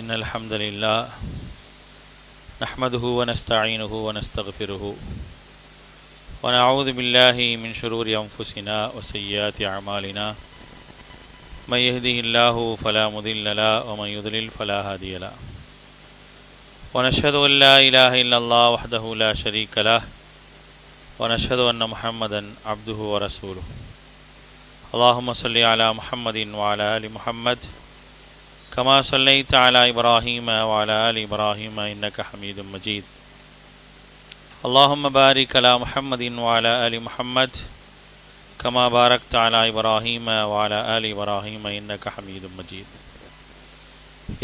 إن الحمد لله نحمده ونستعينه ونستغفره ونعوذ بالله من شرور أنفسنا وسيئات أعمالنا من يهده الله فلا مضل له ومن يضلل فلا هادي له ونشهد أن لا إله إلا الله وحده لا شريك له ونشهد أن محمدا عبده ورسوله اللهم صل على محمد وعلى آل محمد كما صليت على إبراهيم وعلى آل إبراهيم إنك حميد مجيد اللهم بارك على محمد وعلى آل محمد كما باركت على إبراهيم وعلى آل إبراهيم إنك حميد مجيد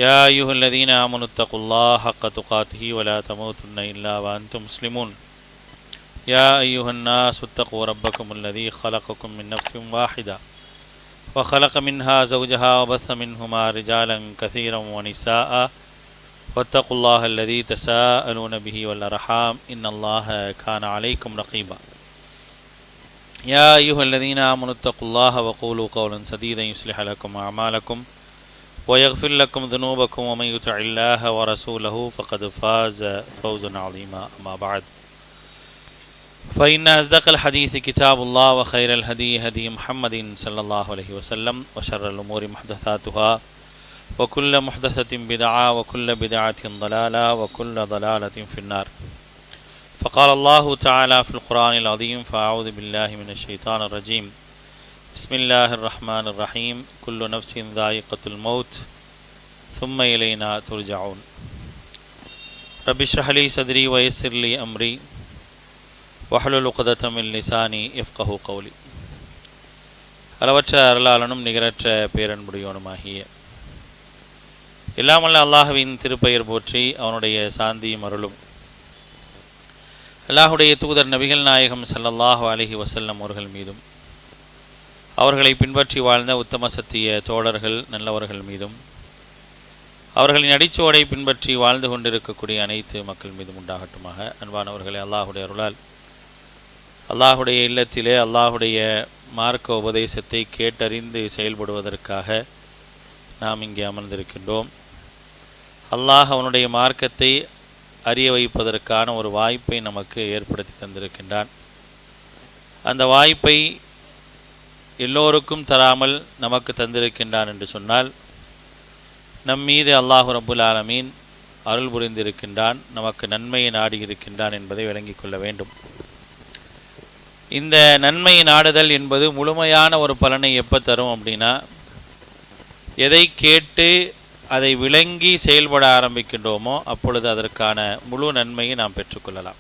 يا أيها الذين آمنوا اتقوا الله حق تقاته ولا تموتن إلا وأنتم مسلمون يا أيها الناس اتقوا ربكم الذي خلقكم من نفس واحدة وخلق منها زوجها وبث منهما رجالا كثيرا ونساء واتقوا الله الذي تساءلون به والأرحام إن الله كان عليكم رقيبا يا أيها الذين آمنوا اتقوا الله وقولوا قولا سديدا يصلح لكم أعمالكم ويغفر لكم ذنوبكم ومن يطع الله ورسوله فقد فاز فوزا عظيما أما بعد فإن أصدق الحديث كتاب الله وخير الهدي هدي محمد صلى الله عليه وسلم وشر الأمور محدثاتها وكل محدثة بدعة وكل بدعة ضلالة وكل ضلالة في النار فقال الله تعالى في القرآن العظيم فأعوذ بالله من الشيطان الرجيم بسم الله الرحمن الرحيم كل نفس ذائقة الموت ثم إلينا ترجعون رب اشرح لي صدري ويسر لي أمري வஹ்லுல் உக்ததம் மின் லிசானி யஃப்கஹு கௌலி. அளவற்ற அருளாளனும் நிகரற்ற பேரன்புடையோனுமாகிய எல்லாமல்ல அல்லாஹ்வின் திருப்பெயர் போற்றி அவனுடைய சாந்தியும் அருளும் அல்லாஹுடைய தூதர் நபிகள் நாயகம் ஸல்லல்லாஹு அலைஹி வஸல்லம் அவர்கள் மீதும் அவர்களை பின்பற்றி வாழ்ந்த உத்தம சத்திய தோழர்கள் நல்லவர்கள் மீதும் அவர்களின் அடிச்சுவடை பின்பற்றி வாழ்ந்து கொண்டிருக்கக்கூடிய அனைத்து மக்கள் மீதும் உண்டாகட்டுமாக. அன்பானவர்களே, அல்லாஹுடைய அருளால் அல்லாஹுடைய இல்லத்திலே அல்லாஹுடைய மார்க்க உபதேசத்தை கேட்டறிந்து செயல்படுவதற்காக நாம் இங்கே அமர்ந்திருக்கின்றோம். அல்லாஹ் அவனுடைய மார்க்கத்தை அறிய வைப்பதற்கான ஒரு வாய்ப்பை நமக்கு ஏற்படுத்தி தந்திருக்கின்றான். அந்த வாய்ப்பை எல்லோருக்கும் தராமல் நமக்கு தந்திருக்கின்றான் என்று சொன்னால் நம் மீது அல்லாஹு ரப்புல் ஆலமீன் அருள் புரிந்திருக்கின்றான், நமக்கு நன்மையை நாடி இருக்கின்றான் என்பதை விளங்கிக் கொள்ள வேண்டும். இந்த நன்மை நாடுதல் என்பது முழுமையான ஒரு பலனை எப்போ தரும் அப்படின்னா, எதை கேட்டு அதை விளங்கி செயல்பட ஆரம்பிக்கின்றோமோ அப்பொழுது அதற்கான முழு நன்மையை நாம் பெற்றுக்கொள்ளலாம்.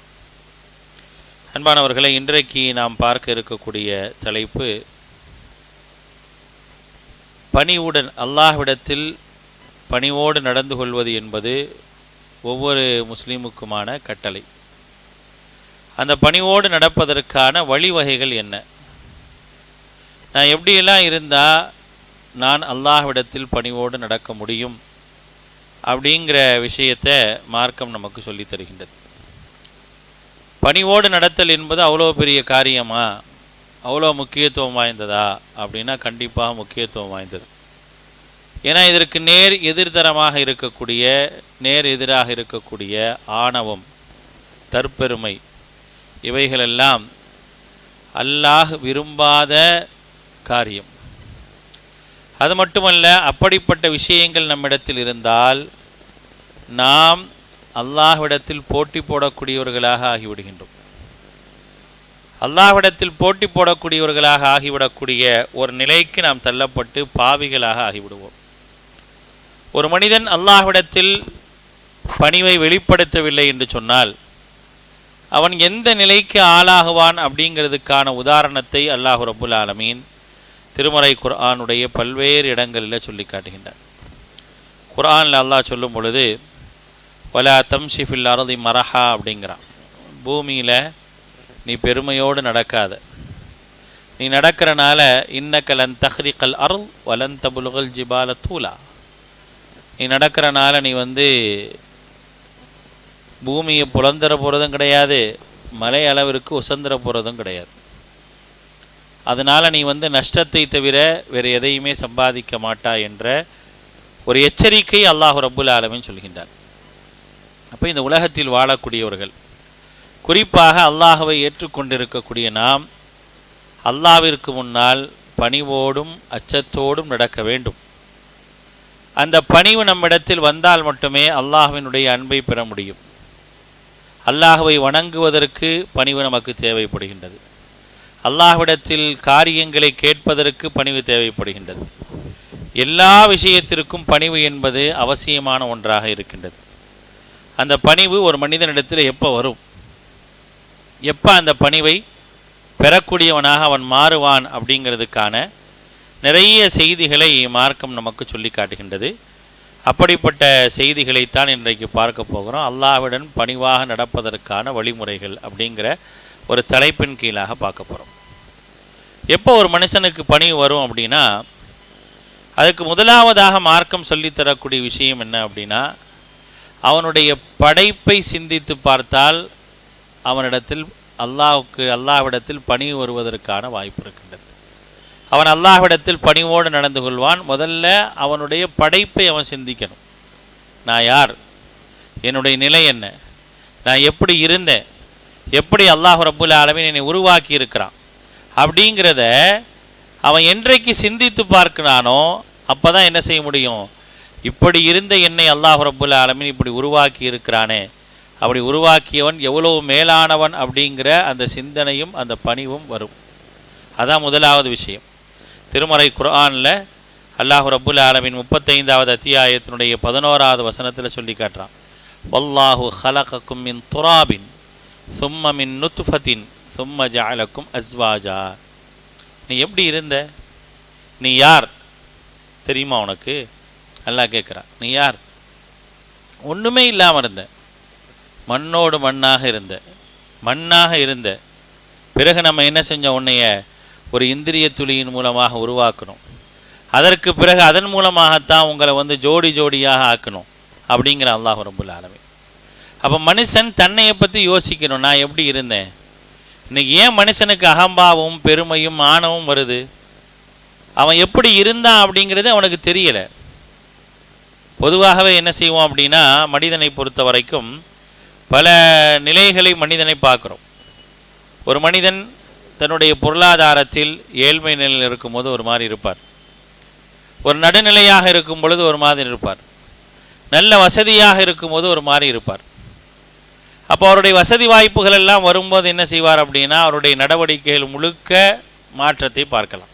அன்பானவர்களை, இன்றைக்கு நாம் பார்க்க இருக்கக்கூடிய தலைப்பு பணிவுடன் அல்லாஹ்விடத்தில் பணிவோடு நடந்து கொள்வது என்பது ஒவ்வொரு முஸ்லீமுக்குமான கட்டளை. அந்த பணிவோடு நடப்பதற்கான வழிவகைகள் என்ன? நான் எப்படியெல்லாம் இருந்தால் நான் அல்லாஹ்விடத்தில் பணிவோடு நடக்க முடியும் அப்படிங்கிற விஷயத்தை மார்க்கம் நமக்கு சொல்லி தருகின்றது. பணிவோடு நடத்தல் என்பது அவ்வளோ பெரிய காரியமா, அவ்வளோ முக்கியத்துவம் வாய்ந்ததா அப்படின்னா கண்டிப்பாக முக்கியத்துவம் வாய்ந்தது. ஏன்னா இதற்கு நேர் எதிர்தரமாக இருக்கக்கூடிய நேர் எதிராக இருக்கக்கூடிய ஆணவம், தற்பெருமை, இவைகளெல்லாம் அல்லாஹ் விரும்பாத காரியம். அது மட்டுமல்ல, அப்படிப்பட்ட விஷயங்கள் நம்மிடத்தில் இருந்தால் நாம் அல்லாஹ்விடத்தில் போட்டி போடக்கூடியவர்களாக ஆகிவிடுகின்றோம். அல்லாஹ்விடத்தில் போட்டி போடக்கூடியவர்களாக ஆகிவிடக்கூடிய ஒரு நிலைக்கு நாம் தள்ளப்பட்டு பாவிகளாக ஆகிவிடுவோம். ஒரு மனிதன் அல்லாஹ்விடத்தில் பணிவை வெளிப்படுத்தவில்லை என்று சொன்னால் அவன் எந்த நிலைக்கு ஆளாகுவான் அப்படிங்கிறதுக்கான உதாரணத்தை அல்லாஹ் ரப்புல் ஆலமீன் திருமறை குர்ஆனுடைய பல்வேறு இடங்களில் சொல்லி காட்டுகின்றார். குர்ஆனில் அல்லாஹ் சொல்லும் பொழுது வலா தம்ஷி ஃபில் அர்தி மரஹா அப்படிங்கிறான். பூமியில் நீ பெருமையோடு நடக்காத, நீ நடக்கிறனால இன்னக லன் தஹ்ரிகல் அர்த் வலன் தபுலுகல் ஜிபால தூலா, நீ நடக்கிறனால நீ பூமியை புலந்தர போகிறதும் கிடையாது, மலை அளவிற்கு உசந்திர போகிறதும் கிடையாது. அதனால் நீ நஷ்டத்தை தவிர வேறு எதையுமே சம்பாதிக்க மாட்டா என்ற ஒரு எச்சரிக்கை அல்லாஹ் ரப்புல் ஆலமீன் சொல்கின்றார். அப்போ இந்த உலகத்தில் வாழக்கூடியவர்கள், குறிப்பாக அல்லாஹ்வை ஏற்றுக்கொண்டிருக்கக்கூடிய நாம், அல்லாஹ்விற்கு முன்னால் பணிவோடும் அச்சத்தோடும் நடக்க வேண்டும். அந்த பணிவு நம்மிடத்தில் வந்தால் மட்டுமே அல்லாஹ்வினுடைய அன்பை பெற முடியும். அல்லாஹ்வை வணங்குவதற்கு பணிவு நமக்கு தேவைப்படுகின்றது. அல்லாஹ்விடத்தில் காரியங்களை கேட்பதற்கு பணிவு தேவைப்படுகின்றது. எல்லா விஷயத்திற்கும் பணிவு என்பது அவசியமான ஒன்றாக இருக்கின்றது. அந்த பணிவு ஒரு மனிதனிடத்தில் எப்போ வரும், எப்போ அந்த பணிவை பெறக்கூடியவனாக அவன் மாறுவான் அப்படிங்கிறதுக்கான நிறைய செய்திகளை மார்க்கம் நமக்கு சொல்லி காட்டுகின்றது. அப்படிப்பட்ட செய்திகளைத்தான் இன்றைக்கு பார்க்க போகிறோம். அல்லாஹ்வுடன் பணிவாக நடப்பதற்கான வழிமுறைகள் அப்படிங்கிற ஒரு தலைப்பின் கீழாக பார்க்க போகிறோம். எப்போ ஒரு மனுஷனுக்கு பணிவு வரும் அப்படின்னா, அதுக்கு முதலாவதாக மார்க்கம் சொல்லித்தரக்கூடிய விஷயம் என்ன அப்படின்னா, அவனுடைய படைப்பை சிந்தித்து பார்த்தால் அவனிடத்தில் அல்லாஹ்விடத்தில் பணிவு வருவதற்கான வாய்ப்பு இருக்கின்றது. அவன் அல்லாஹ்விடத்தில் பணிவோடு நடந்து கொள்வான். முதல்ல அவனுடைய படைப்பை அவன் சிந்திக்கணும். நான் யார், என்னுடைய நிலை என்ன, நான் எப்படி இருந்தேன், எப்படி அல்லாஹ் ரப்புல் ஆலமீன் என்னை உருவாக்கி இருக்கிறான் அப்படிங்கிறத அவன் என்றைக்கு சிந்தித்து பார்க்கிறானோ அப்போ தான் என்ன செய்ய முடியும், இப்படி இருந்த என்னை அல்லாஹ் ரப்புல் ஆலமீன் இப்படி உருவாக்கி இருக்கிறானே, அப்படி உருவாக்கியவன் எவ்வளவு மேலானவன் அப்படிங்கிற அந்த சிந்தனையும் அந்த பணிவும் வரும். அதான் முதலாவது விஷயம். திருமறை குர்ஆனில் அல்லாஹ் ரப்புல் ஆலமீன் 35வது அத்தியாயத்தினுடைய 11வது வசனத்தில் சொல்லி காட்டுறான். வல்லாஹு ஹலகக்கும் மின் துராபின் சும்ம மின் நுத்ஃபத்தின் சும்ம ஜஅலக்கும் அஸ்வாஜா. நீ எப்படி இருந்த, நீ யார் தெரியுமா உனக்கு? அல்லாஹ் கேட்குறான், நீ யார்? ஒன்றுமே இல்லாமல் இருந்த, மண்ணோடு மண்ணாக இருந்த பிறகு நம்ம என்ன செஞ்சோம், உன்னைய ஒரு இந்திரிய துளியின் மூலமாக உருவாக்கணும். அதற்கு பிறகு அதன் மூலமாகத்தான் உங்களை ஜோடி ஜோடியாக ஆக்கணும் அப்படிங்கிற அல்லாஹ் ரப்புல் ஆலமீன். அப்போ மனுஷன் தன்னையை பற்றி யோசிக்கணும், நான் எப்படி இருந்தேன். இன்னைக்கு ஏன் மனுஷனுக்கு அகம்பாவும் பெருமையும் ஆணவம் வருது? அவன் எப்படி இருந்தான் அப்படிங்கிறது அவனுக்கு தெரியலை. பொதுவாகவே என்ன செய்வோம் அப்படின்னா, மனிதனை பொறுத்த வரைக்கும் பல நிலைகளை மனிதனை பார்க்குறோம். ஒரு மனிதன் தன்னுடைய பொருளாதாரத்தில் ஏழ்மை நிலையில் இருக்கும்போது ஒரு மாதிரி இருப்பார், ஒரு நடுநிலையாக இருக்கும் பொழுது ஒரு மாதிரி இருப்பார், நல்ல வசதியாக இருக்கும்போது ஒரு மாதிரி இருப்பார். அப்போ அவருடைய வசதி வாய்ப்புகள் எல்லாம் வரும்போது என்ன செய்வார் அப்படின்னா, அவருடைய நடவடிக்கைகள் முழுக்க மாற்றத்தை பார்க்கலாம்.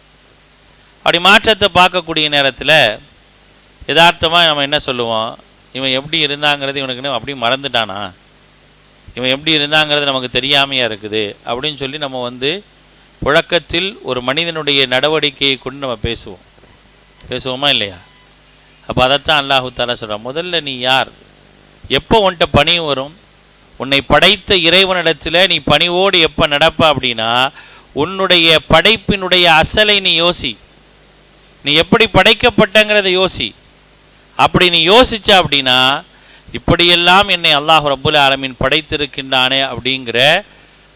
அப்படி மாற்றத்தை பார்க்கக்கூடிய நேரத்தில் யதார்த்தமாக நம்ம என்ன சொல்லுவோம், இவன் எப்படி இருந்தாங்கிறது இவனுக்குன்னு அப்படி மறந்துட்டானா, இவன் எப்படி இருந்தாங்கிறது நமக்கு தெரியாமையா இருக்குது அப்படின்னு சொல்லி நம்ம புழக்கத்தில் ஒரு மனிதனுடைய நடவடிக்கையை கொண்டு நம்ம பேசுவோமா இல்லையா? அப்போ அதைத்தான் அல்லாஹு தஆலா சொல்கிறான், முதல்ல நீ யார், எப்போ உன்கிட்ட பணிவு வரும், உன்னை படைத்த இறைவனிடத்தில் நீ பணிவோடு எப்போ நடப்ப அப்படின்னா, உன்னுடைய படைப்பினுடைய அசலை நீ யோசி, நீ எப்படி படைக்கப்பட்டங்கிறத யோசி. அப்படி நீ யோசிச்ச அப்படின்னா, இப்படியெல்லாம் என்னை அல்லாஹ் ரப்புல் ஆலமீன் படைத்திருக்கின்றானே அப்படிங்கிற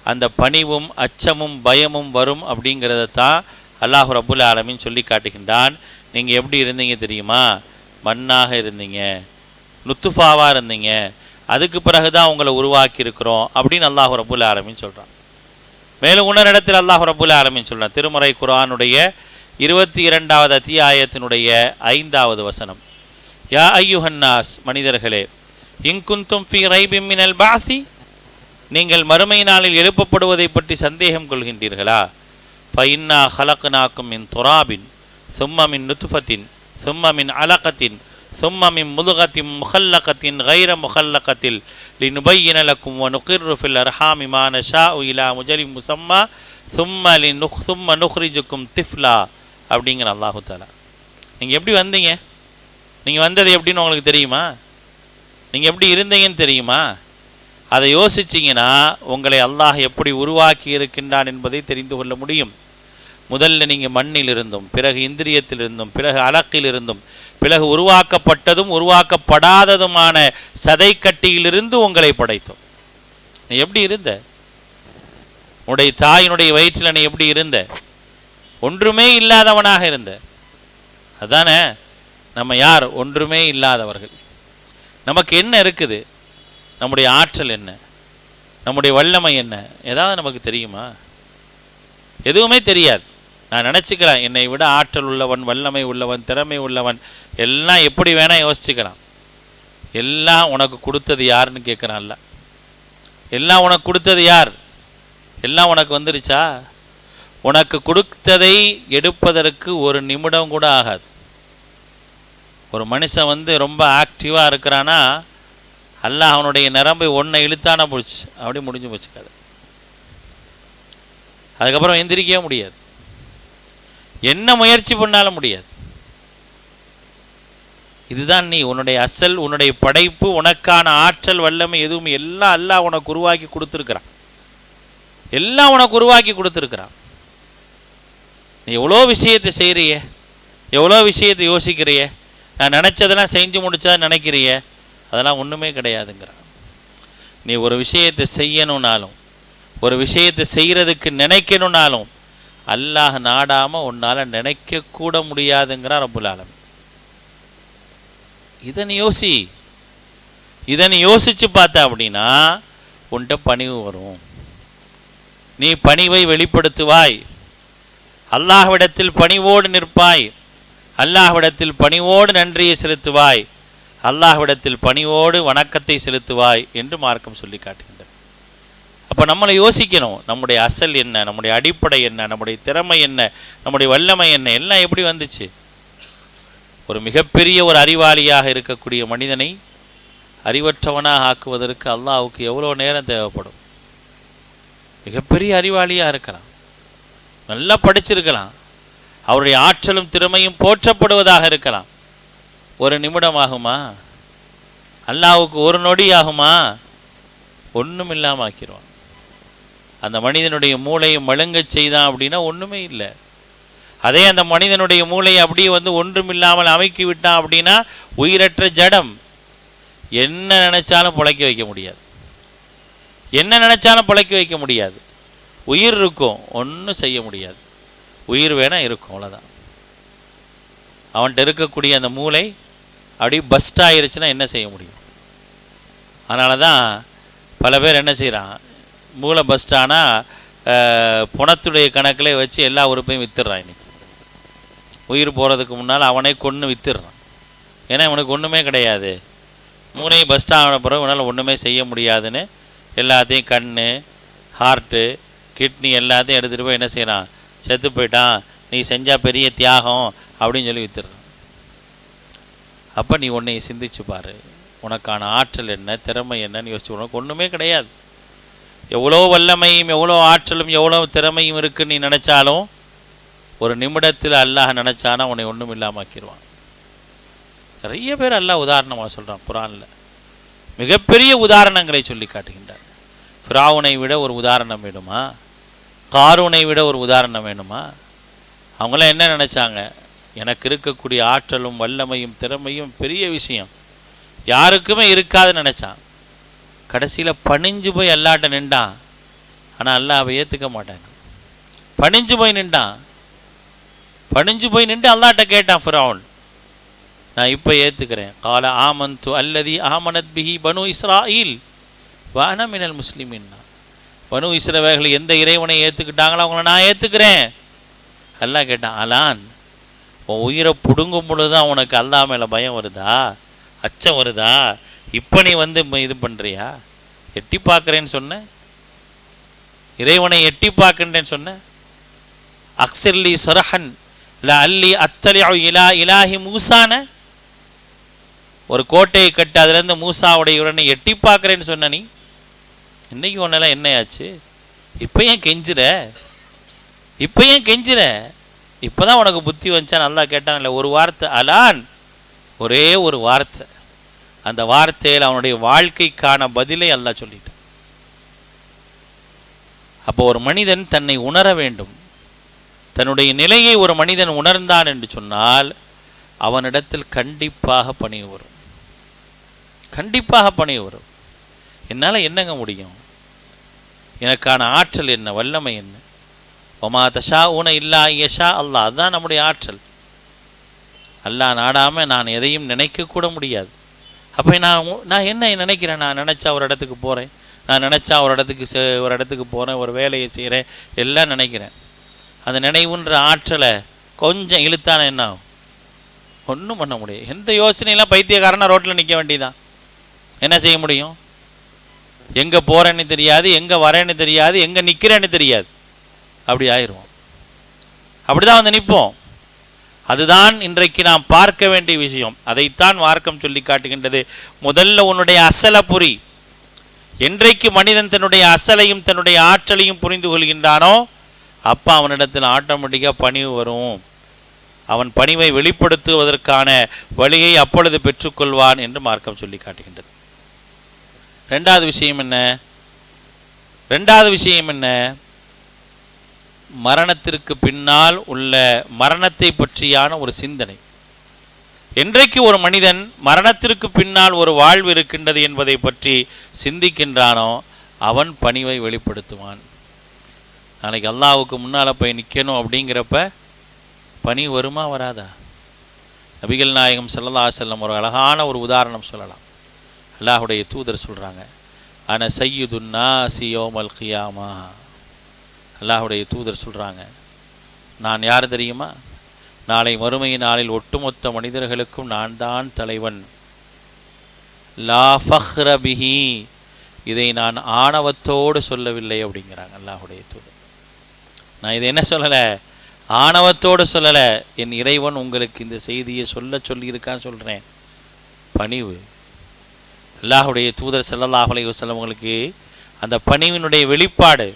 அந்த பணிவும் அச்சமும் பயமும் வரும் அப்படிங்கிறத தான் அல்லாஹ் ரப்புல் ஆலமீன் சொல்லி காட்டுகின்றான். நீங்கள் எப்படி இருந்தீங்க தெரியுமா, மண்ணாக இருந்தீங்க, நுத்துஃபாவாக இருந்தீங்க, அதுக்கு பிறகு தான் உங்களை உருவாக்கி இருக்கிறோம் அப்படின்னு அல்லாஹ் ரப்புல் ஆலமீன் சொல்கிறான். மேலும் இன்னொரு இடத்தில் அல்லாஹ் ரப்புல் ஆலமீன் சொல்கிறான், திருமறை குர்ஆனுடைய 22வது அத்தியாயத்தினுடைய 5வது வசனம். யா ஐயுஹன்னாஸ், மனிதர்களே, இன்குந்தும் ஃபீ ரைபின் மினல் பாஸி, நீங்கள் மறுமை நாளில் எழுப்பப்படுவதை பற்றி சந்தேகம் கொள்கின்றீர்களா? ஃபஇன்னா ஹலக்னாக்கும் மின் துராபின் சும்ம மின் நுத்ஃபத்தின் சும்ம மின் அலகத்தின் சும்ம மின் முதுகத்தின் முஹல்லகத்தின் கைர முஹல்லகத்தில் லினுபையின லக்கும் வ நுகிர்ரு ஃபில் அர்ஹாமி மா நஷாஉ இலா முஜலின் முஸம்மா சும்ம நுஹ்ரிஜுக்கும் திஃப்லா அப்படிங்கிற அல்லாஹு தஆலா. நீங்கள் எப்படி வந்தீங்க, நீங்கள் வந்தது எப்படின்னு உங்களுக்கு தெரியுமா, நீங்கள் எப்படி இருந்தீங்கன்னு தெரியுமா? அதை யோசிச்சிங்கன்னா உங்களை அல்லாஹ் எப்படி உருவாக்கி இருக்கின்றான் என்பதை தெரிந்து கொள்ள முடியும். முதல்ல நீங்கள் மண்ணில் இருந்தும், பிறகு இந்திரியத்தில் இருந்தும், பிறகு அலக்கில் இருந்தும், பிறகு உருவாக்கப்பட்டதும் உருவாக்கப்படாததுமான சதைக்கட்டியிலிருந்து உங்களை படைத்தோம். நீ எப்படி இருந்த, உன்னுடைய தாயினுடைய வயிற்றில் நீ எப்படி இருந்த, ஒன்றுமே இல்லாதவனாக இருந்த. அதானே நம்ம யார்? ஒன்றுமே இல்லாதவர்கள். நமக்கு என்ன இருக்குது? நம்முடைய ஆற்றல் என்ன? நம்முடைய வல்லமை என்ன? ஏதாவது நமக்கு தெரியுமா? எதுவுமே தெரியாது. நான் நினச்சிக்கிறேன் என்னை விட ஆற்றல் உள்ளவன், வல்லமை உள்ளவன், திறமை உள்ளவன், எல்லாம் எப்படி வேணால் யோசிச்சுக்கலாம். எல்லாம் உனக்கு கொடுத்தது யாருன்னு கேட்குறான்ல. எல்லாம் உனக்கு கொடுத்தது யார்? எல்லாம் உனக்கு வந்துருச்சா? உனக்கு கொடுத்ததை எடுப்பதற்கு ஒரு நிமிடம் கூட ஆகாது. ஒரு மனுஷன் ரொம்ப ஆக்டிவாக இருக்கிறான்னா அல்லாஹ் அவனுடைய நரம்பை ஒன்றை இழுத்தானா போச்சு, அப்படி முடிஞ்சு போச்சு கதை. அதுக்கப்புறம் எந்திரிக்கவே முடியாது. என்ன முயற்சி பண்ணாலும் முடியாது. இதுதான் நீ உன்னுடைய அசல், உன்னுடைய படைப்பு, உனக்கான ஆற்றல், வல்லமை எதுவும் எல்லாம் அல்லாஹ் உனக்கு உருவாக்கி கொடுத்துருக்கிறான். எல்லாம் உனக்கு உருவாக்கி கொடுத்துருக்கிறான். நீ எவ்வளோ விஷயத்தை செய்கிறிய, எவ்வளோ விஷயத்தை யோசிக்கிறிய, நான் நினச்சதெல்லாம் செஞ்சு முடிச்சா நினைக்கிறிய, அதெல்லாம் ஒன்றுமே கிடையாதுங்கிறான். நீ ஒரு விஷயத்தை செய்யணுன்னாலும், ஒரு விஷயத்தை செய்கிறதுக்கு நினைக்கணுன்னாலும் அல்லாஹ் நாடாமல் உன்னால் நினைக்கக்கூட முடியாதுங்கிறான் ரப்புல் ஆலமீன். இதை நீ யோசி. இதை நீ யோசித்து பார்த்த அப்படின்னா உன்கிட்ட பணிவு வரும். நீ பணிவை வெளிப்படுத்துவாய். அல்லாஹ்விடத்தில் பணிவோடு நிற்பாய். அல்லாஹ்விடத்தில் பணிவோடு நன்றியை செலுத்துவாய். அல்லாஹ்விடத்தில் பணிவோடு வணக்கத்தை செலுத்துவாய் என்று மார்க்கம் சொல்லி காட்டுகின்றது. அப்போ நம்மளை யோசிக்கணும். நம்முடைய அசல் என்ன? நம்முடைய அடிப்படை என்ன? நம்முடைய திறமை என்ன? நம்முடைய வல்லமை என்ன? எல்லாம் எப்படி வந்துச்சு? ஒரு மிகப்பெரிய ஒரு அறிவாளியாக இருக்கக்கூடிய மனிதனை அறிவற்றவனாக ஆக்குவதற்கு அல்லாஹ்வுக்கு எவ்வளோ நேரம் தேவைப்படும்? மிகப்பெரிய அறிவாளியாக இருக்கலாம், நல்லா படிச்சிருக்கலாம், அவருடைய ஆற்றலும் திறமையும் போற்றப்படுவதாக இருக்கலாம். ஒரு நிமிடம் ஆகுமா? அல்லாஹ்வுக்கு ஒரு நொடி ஆகுமா? ஒன்றும் இல்லாமல் ஆக்கிடுவான். அந்த மனிதனுடைய மூளையை மழுங்கச் செய்தான் அப்படின்னா ஒன்றுமே இல்லை. அதே அந்த மனிதனுடைய மூளையை அப்படியே ஒன்றும் இல்லாமல் அமைக்கி விட்டான் அப்படின்னா உயிரற்ற ஜடம். என்ன நினைச்சாலும் பிழைக்க வைக்க முடியாது. என்ன நினைச்சாலும் பிழைக்க வைக்க முடியாது. உயிர் இருக்கும், ஒன்றும் செய்ய முடியாது. உயிர் வேணா இருக்கும், அவ்வளோதான். அவன்கிட்ட இருக்கக்கூடிய அந்த மூளை அப்படியே பஸ்ட் ஆயிருச்சுன்னா என்ன செய்ய முடியும்? அதனால தான் பல பேர் என்ன செய்கிறான், மூளை பஸ்ட் ஆனால் புணத்துடைய கணக்கில் வச்சு எல்லா உறுப்பையும் வித்துடுறான். இன்றைக்கி உயிர் போகிறதுக்கு முன்னால் அவனே கொன்று வித்துடுறான். ஏன்னா இவனுக்கு ஒன்றுமே கிடையாது. மூளையை பஸ்ட் ஆன பிறகு இவனால் ஒன்றுமே செய்ய முடியாதுன்னு எல்லாத்தையும் கண், ஹார்ட்டு, கிட்னி எல்லாத்தையும் எடுத்துகிட்டு போய் என்ன செய்கிறான், செத்து போயிட்டான், நீ செஞ்சால் பெரிய தியாகம் அப்படின்னு சொல்லி வித்துடுறான். அப்போ நீ உன்னை சிந்திச்சு பாரு, உனக்கான ஆற்றல் என்ன, திறமை என்னன்னு யோசிச்சு. உனக்கு ஒன்றுமே கிடையாது. எவ்வளோ வல்லமையும் எவ்வளோ ஆற்றலும் எவ்வளோ திறமையும் இருக்குன்னு நீ நினச்சாலும் ஒரு நிமிடத்தில் அல்லாஹ் நினச்சானா உன்னை ஒன்றும் இல்லாமல் ஆக்கிடுவான். நிறைய பேர் அல்லாஹ் உதாரணமாக சொல்கிறான் குர்ஆனில். மிகப்பெரிய உதாரணங்களை சொல்லி காட்டுகின்றார். ஃபிரௌனை விட ஒரு உதாரணம் வேணுமா? காரூனை விட ஒரு உதாரணம் வேணுமா? அவங்களாம் என்ன நினச்சாங்க? எனக்கு இருக்கக்கூடிய ஆற்றலும் வல்லமையும் திறமையும் பெரிய விஷயம், யாருக்குமே இருக்காதுன்னு நினச்சான். கடைசியில் பணிஞ்சு போய் அல்லாட்ட நின்றான். ஆனால் அல்லாஹ் அவ ஏற்றுக்க மாட்டாங்க. பணிஞ்சு போய் நின்றான். பணிஞ்சு போய் நின்று அல்லாட்ட கேட்டான் ஃபிரௌன், நான் இப்போ ஏற்றுக்கிறேன். கால ஆமன்து அல்லதி ஆமனத் பிஹி பனு இஸ்ராயில் வான மினல் முஸ்லிமின். பனு இஸ்ரவேலர்கள் எந்த இறைவனை ஏற்றுக்கிட்டாங்களோ அவங்கள நான் ஏற்றுக்கிறேன். அல்லாஹ் கேட்டான், அலான் உன் உயிரை பிடுங்கும் பொழுது தான் உனக்கு அல்லாஹ் மேலே பயம் வருதா, அச்சம் வருதா? இப்போ நீ இது பண்ணுறியா? எட்டி பார்க்குறேன்னு சொன்ன, இறைவனை எட்டி பார்க்கின்றேன்னு சொன்ன. அக்ஸர்லி சொரஹன் ல அல்லி அத்தலிஉ இலா இலாஹி மூசான, ஒரு கோட்டையை கட்டு அதுலேருந்து மூசாவுடைய இறைவனை எட்டி பார்க்குறேன்னு சொன்ன. நீ இன்னைக்கு ஒன்றெல்லாம் என்னையாச்சு? இப்போ ஏன் கெஞ்சுற? இப்போ ஏன் கெஞ்சுற? இப்போ தான் உனக்கு புத்தி வந்துச்சா? நல்லா கேட்டான்ல ஒரு வார்த்தை, அலான், ஒரே ஒரு வார்த்தை. அந்த வார்த்தையில் அவனுடைய வாழ்க்கைக்கான பதிலை அல்லாஹ் சொல்லிட்டான். அப்போ ஒரு மனிதன் தன்னை உணர வேண்டும். தன்னுடைய நிலையை ஒரு மனிதன் உணர்ந்தான் என்று சொன்னால் அவனிடத்தில் கண்டிப்பாக பணிவு வரும். கண்டிப்பாக பணிவு வரும். என்னால் என்னங்க முடியும்? எனக்கான ஆற்றல் என்ன, வல்லமை என்ன? ஒமா தஷா ஊன இல்லா யஷா அல்லாஹ், அதுதான் நம்முடைய ஆற்றல். அல்லாஹ் நாடாமல் நான் எதையும் நினைக்கக்கூட முடியாது. அப்போ நான் என்ன நினைக்கிறேன்? நான் நினச்சா ஒரு இடத்துக்கு போகிறேன், நான் நினச்சா ஒரு இடத்துக்கு போகிறேன், ஒரு வேலையை செய்கிறேன், எல்லாம் நினைக்கிறேன். அந்த நினைவுன்ற ஆற்றலை கொஞ்சம் இழுத்தான என்ன ஆகும்? ஒன்றும் பண்ண முடியும். எந்த யோசனையெல்லாம் பைத்தியக்காரனா ரோட்டில் நிற்க வேண்டியதான். என்ன செய்ய முடியும்? எங்கே போகிறேன்னு தெரியாது, எங்கே வரேன்னு தெரியாது, எங்கே நிற்கிறேன்னு தெரியாது. அப்படி ஆயிடுவோம். அப்படி தான் வந்து நிற்போம். அதுதான் இன்றைக்கு நாம் பார்க்க வேண்டிய விஷயம். அதைத்தான் மார்க்கம் சொல்லி காட்டுகின்றது. முதல்ல உன்னுடைய அசலை புரி. என்றைக்கு மனிதன் தன்னுடைய அசலையும் தன்னுடைய ஆற்றலையும் புரிந்து கொள்கின்றானோ அப்போ அவனிடத்தில் ஆட்டோமேட்டிக்காக பணிவு வரும். அவன் பணிவை வெளிப்படுத்துவதற்கான வழியை அப்பொழுது பெற்றுக்கொள்வான் என்று மார்க்கம் சொல்லி காட்டுகின்றது. ரெண்டாவது விஷயம் என்ன? மரணத்திற்கு பின்னால் உள்ள மரணத்தை பற்றியான ஒரு சிந்தனை. என்றைக்கு ஒரு மனிதன் மரணத்திற்கு பின்னால் ஒரு வாழ்வு இருக்கின்றது என்பதை பற்றி சிந்திக்கின்றானோ அவன் பணிவை வெளிப்படுத்துவான். நாளைக்கு அல்லாஹ்வுக்கு முன்னால் போய் நிற்கணும் அப்படிங்கிறப்ப பணி வருமா வராதா? நபிகள் நாயகம் ஸல்லல்லாஹு அலைஹி வஸல்லம் ஒரு அழகான ஒரு உதாரணம் சொல்லலாம். அல்லாஹ்வுடைய தூதர் சொல்கிறாங்க, அன சய்யிதுன் நாஸி யௌமல் கியாமா. அல்லாஹ்வுடைய தூதர் சொல்கிறாங்க, நான் யார் தெரியுமா? நாளை மறுமை நாளில் ஒட்டுமொத்த மனிதர்களுக்கும் நான் தான் தலைவன். லா ஃபஹ்ர பிஹி. இதை நான் ஆணவத்தோடு சொல்லவில்லை அப்படிங்கிறாங்க அல்லாஹ்வுடைய தூதர். நான் இதை என்ன சொல்லலை? ஆணவத்தோடு சொல்லலை. என் இறைவன் உங்களுக்கு இந்த செய்தியை சொல்லியிருக்கான்னு சொல்கிறேன். பணிவு. அல்லாஹ்வுடைய தூதர் ஸல்லல்லாஹு அலைஹி வஸல்லம் உங்களுக்கு அந்த பணிவினுடைய வெளிப்பாடு.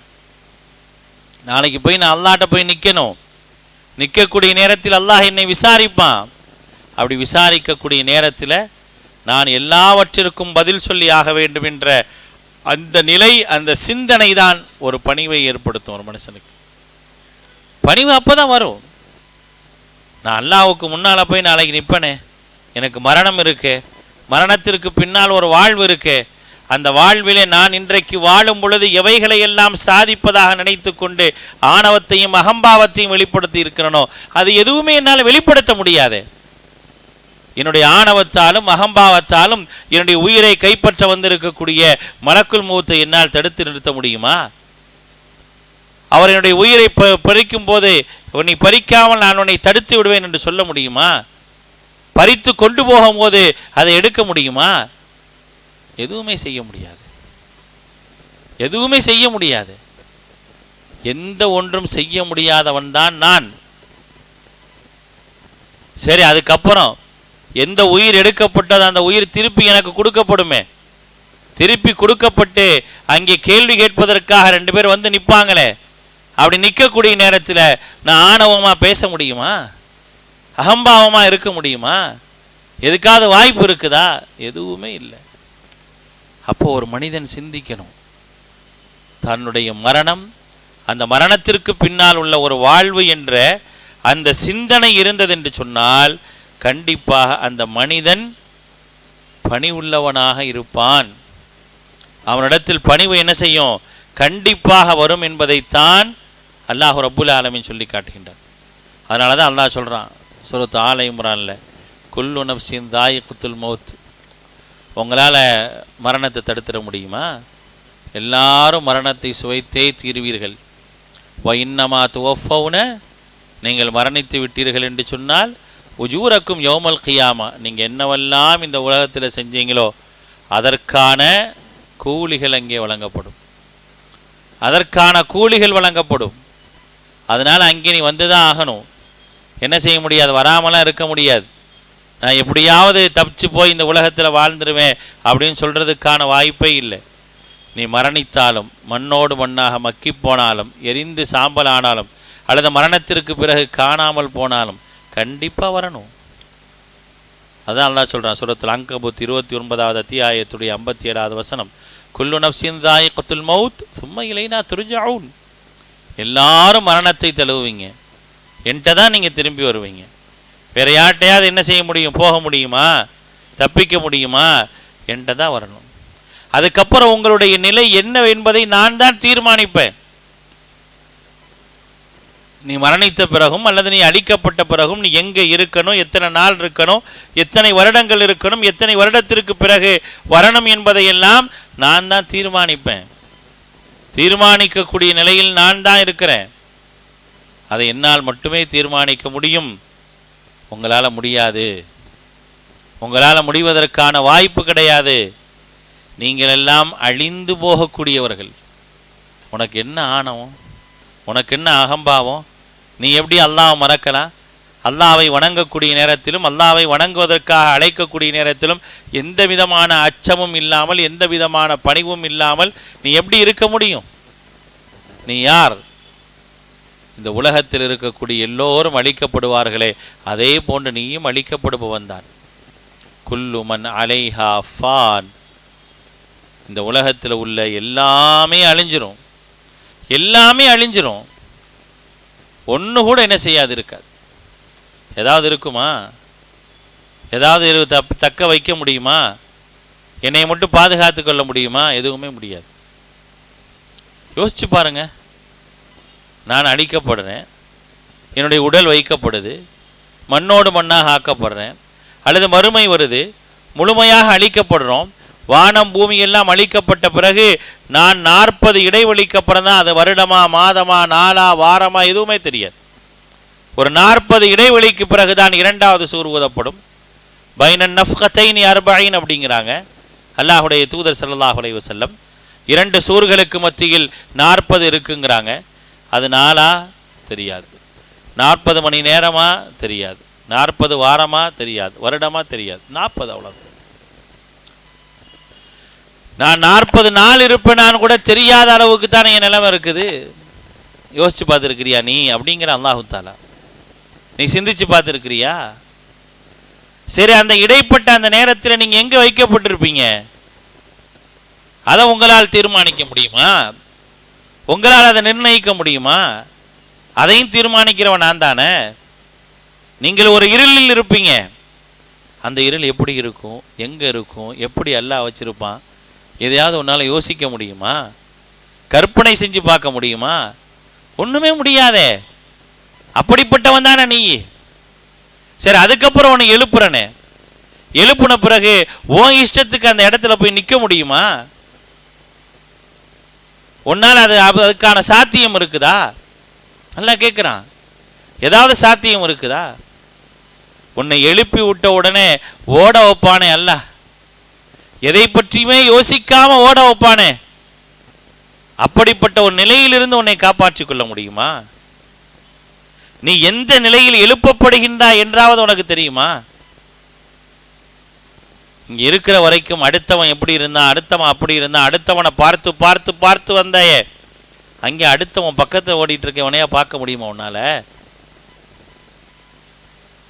நாளைக்கு போய் நான் அல்லாஹ்ட்ட போய் நிற்கணும். நிற்கக்கூடிய நேரத்தில் அல்லாஹ் என்னை விசாரிப்பான். அப்படி விசாரிக்கக்கூடிய நேரத்தில் நான் எல்லாவற்றிற்கும் பதில் சொல்லி ஆக வேண்டும் என்ற அந்த நிலை, அந்த சிந்தனை தான் ஒரு பணிவை ஏற்படுத்தும் ஒரு மனுஷனுக்கு. பணிவு அப்போ தான் வரும். நான் அல்லாஹ்வுக்கு முன்னால் போய் நாளைக்கு நிற்பனே, எனக்கு மரணம் இருக்கு, மரணத்திற்கு பின்னால் ஒரு வாழ்வு இருக்கு, அந்த வாழ்விலே நான் இன்றைக்கு வாழும் பொழுது எவைகளை எல்லாம் சாதிப்பதாக நினைத்து கொண்டு ஆணவத்தையும் அகம்பாவத்தையும் வெளிப்படுத்தி இருக்கிறனோ அது எதுவுமே என்னால் வெளிப்படுத்த முடியாது. என்னுடைய ஆணவத்தாலும் அகம்பாவத்தாலும் என்னுடைய உயிரை கைப்பற்ற வந்திருக்கக்கூடிய மலக்குல் மௌத்தை என்னால் தடுத்து நிறுத்த முடியுமா? அவர் என்னுடைய உயிரை பறிக்கும் போது உன்னை பறிக்காமல் நான் உன்னை தடுத்து விடுவேன் என்று சொல்ல முடியுமா? பறித்து கொண்டு போகும்போது அதை எடுக்க முடியுமா? எதுவுமே செய்ய முடியாது. எதுவுமே செய்ய முடியாது. எந்த ஒன்றும் செய்ய முடியாதவன் தான் நான். சரி, அதுக்கப்புறம் எந்த உயிர் எடுக்கப்பட்டது அந்த உயிர் திருப்பி எனக்கு கொடுக்கப்படுமே. திருப்பி கொடுக்கப்பட்டு அங்கே கேள்வி கேட்பதற்காக 2 பேர் வந்து நிற்பாங்களே. அப்படி நிற்கக்கூடிய நேரத்தில் நான் ஆணவமாக பேச முடியுமா? அகம்பாவமாக இருக்க முடியுமா? எதுக்காவது வாய்ப்பு இருக்குதா? எதுவுமே இல்லை. அப்போ ஒரு மனிதன் சிந்திக்கணும். தன்னுடைய மரணம், அந்த மரணத்திற்கு பின்னால் உள்ள ஒரு வாழ்வு என்ற அந்த சிந்தனை இருந்தது என்று சொன்னால் கண்டிப்பாக அந்த மனிதன் பணிவுள்ளவனாக இருப்பான். அவனிடத்தில் பணிவு என்ன செய்யும்? கண்டிப்பாக வரும் என்பதைத்தான் அல்லாஹ் ரப்புல் ஆலமீன் சொல்லி காட்டுகின்றான். அதனால தான் அல்லாஹ் சொல்கிறான் சூரத் ஆல இம்ரான்ல, குல்லு நஃப்ஸின் தாயிகத்துல் மௌத். உங்களால் மரணத்தை தடுத்துட முடியுமா? எல்லாரும் மரணத்தை சுவைத்தே தீர்வீர்கள். வ இன்னமா துவஃபௌன, நீங்கள் மரணித்து விட்டீர்கள் என்று சொன்னால் உஜூரக்கும் யௌமல் கியாமா, நீங்கள் என்னவெல்லாம் இந்த உலகத்தில் செஞ்சீங்களோ அதற்கான கூலிகள் அங்கே வழங்கப்படும். அதற்கான கூலிகள் வழங்கப்படும். அதனால் அங்கே நீ வந்து தான் ஆகணும். என்ன செய்ய முடியாது? வராமலாம் இருக்க முடியாது. நான் எப்படியாவது தப்பிச்சு போய் இந்த உலகத்தில் வாழ்ந்துருவேன் அப்படின்னு சொல்கிறதுக்கான வாய்ப்பே இல்லை. நீ மரணித்தாலும், மண்ணோடு மண்ணாக மக்கி போனாலும், எரிந்து சாம்பல் ஆனாலும், அல்லது மரணத்திற்கு பிறகு காணாமல் போனாலும் கண்டிப்பாக வரணும். அதான் அல்லாஹ் சொல்கிறான் சூரத்துல் அன்கபூத் 29வது அத்தியாயத்துடைய 57வது வசனம், குல்லு நஃப்ஸின் தாயிகத்துல் மௌத் சும்ம இலைனா துர்ஜஊன். எல்லாரும் மரணத்தை தழுவுவீங்க, என்கிட்ட தான் நீங்கள் திரும்பி வருவீங்க. வேறு யார்கிட்டையாவது என்ன செய்ய முடியும்? போக முடியுமா? தப்பிக்க முடியுமா? என்கிட்ட தான் வரணும். அதுக்கப்புறம் உங்களுடைய நிலை என்ன என்பதை நான் தான் தீர்மானிப்பேன். நீ மரணித்த பிறகும் அல்லது நீ அழிக்கப்பட்ட பிறகும் நீ எங்கே இருக்கணும், எத்தனை நாள் இருக்கணும், எத்தனை வருடங்கள் இருக்கணும், எத்தனை வருடத்திற்கு பிறகு வரணும் என்பதையெல்லாம் நான் தான் தீர்மானிப்பேன். தீர்மானிக்கக்கூடிய நிலையில் நான் தான் இருக்கிறேன். அதை என்னால் மட்டுமே தீர்மானிக்க முடியும். உங்களால் முடியாது. உங்களால் முடிவதற்கான வாய்ப்பு கிடையாது. நீங்கள் எல்லாம் அழிந்து போகக்கூடியவர்கள். உனக்கு என்ன ஆணவம், உனக்கு என்ன அகம்பாவம்? நீ எப்படி அல்லாஹ்வை மறக்கலாம்? அல்லாஹ்வை வணங்கக்கூடிய நேரத்திலும் அல்லாஹ்வை வணங்குவதற்காக அழைக்கக்கூடிய நேரத்திலும் எந்த விதமான அச்சமும் இல்லாமல், எந்த விதமான பணிவும் இல்லாமல் நீ எப்படி இருக்க முடியும்? நீ யார்? இந்த உலகத்தில் இருக்கக்கூடிய எல்லோரும் அழிக்கப்படுவார்களே, அதே போன்று நீயும் அழிக்கப்படுபவன் தான். குல்லு மன் அலைஹா ஃபான். இந்த உலகத்தில் உள்ள எல்லாமே அழிஞ்சிரும், எல்லாமே அழிஞ்சிரும். ஒன்று கூட என்ன செய்யாது, இருக்காது. ஏதாவது இருக்குமா? ஏதாவது தக்க வைக்க முடியுமா? என்னை மட்டும் பாதுகாத்து கொள்ள முடியுமா? எதுவுமே முடியாது. யோசிச்சு பாருங்க. நான் அழிக்கப்படுறேன், என்னுடைய உடல் வைக்கப்படுது, மண்ணோடு மண்ணாக ஆக்கப்படுறேன், அல்லது மறுமை வருது, முழுமையாக அழிக்கப்படுறோம். வானம் பூமி எல்லாம் அழிக்கப்பட்ட பிறகு நான் 40 இடைவெளிக்கு அப்புறம் தான், அது வருடமா மாதமா நாளா வாரமா எதுவுமே தெரியாது. ஒரு 40 இடைவெளிக்கு பிறகுதான் இரண்டாவது சூர் ஊதப்படும். பைனன் நஃப்கத்தைனி அர்பஈன் அப்படிங்கிறாங்க அல்லாஹுடைய தூதர் ஸல்லல்லாஹு அலைஹி வஸல்லம். 2 சூர்களுக்கு மத்தியில் 40 இருக்குங்கிறாங்க. அது நாளா தெரியாது, 40 மணி நேரமா தெரியாது, 40 வாரமா தெரியாது, வருடமா தெரியாது, 40 அவ்வளவு. நான் 40 நாள் இருப்பேனான்னு கூட தெரியாத அளவுக்கு தானே என் நிலைமை இருக்குது. யோசிச்சு பார்த்துருக்கிறியா நீ? அப்படிங்கிற அல்லாஹு தாலா. நீ சிந்திச்சு பார்த்துருக்கிறியா? சரி, அந்த இடைப்பட்ட அந்த நேரத்தில் நீங்கள் எங்கே வைக்கப்பட்டிருப்பீங்க? அதை உங்களால் தீர்மானிக்க முடியுமா? உங்களால் அதை நிர்ணயிக்க முடியுமா? அதையும் தீர்மானிக்கிறவன் நான் தானே. நீங்கள் ஒரு இருளில் இருப்பீங்க. அந்த இருள் எப்படி இருக்கும், எங்கே இருக்கும், எப்படி அல்லாஹ் வச்சிருப்பான், எதையாவது உன்னால் யோசிக்க முடியுமா? கற்பனை செஞ்சு பார்க்க முடியுமா? ஒன்றுமே முடியாதே. அப்படிப்பட்டவன் தானே நீ. சரி, அதுக்கப்புறம் உன்னை எழுப்புறனே, எழுப்புன பிறகு உன் இஷ்டத்துக்கு அந்த இடத்துல போய் நிற்க முடியுமா? உன்னால் அதுக்கான சாத்தியம் இருக்குதா? நல்லா கேட்குறான். ஏதாவது சாத்தியம் இருக்குதா? உன்னை எழுப்பி விட்ட உடனே ஓட வைப்பானே அல்லாஹ், எதை பற்றியுமே யோசிக்காம ஓட வைப்பானே, அப்படிப்பட்ட ஒரு நிலையிலிருந்து உன்னை காப்பாற்றிக் கொள்ள முடியுமா? நீ எந்த நிலையில் எழுப்பப்படுகின்றாய் என்றாவது உனக்கு தெரியுமா? இங்க இருக்கிற வரைக்கும் அடுத்தவன் எப்படி இருந்தான், அடுத்தவன் அப்படி இருந்தான், அடுத்தவனை பார்த்து பார்த்து பார்த்து வந்தாயே, அங்கே அடுத்தவன் பக்கத்தில் ஓடிட்டு இருக்க உனையா பார்க்க முடியுமா உன்னால?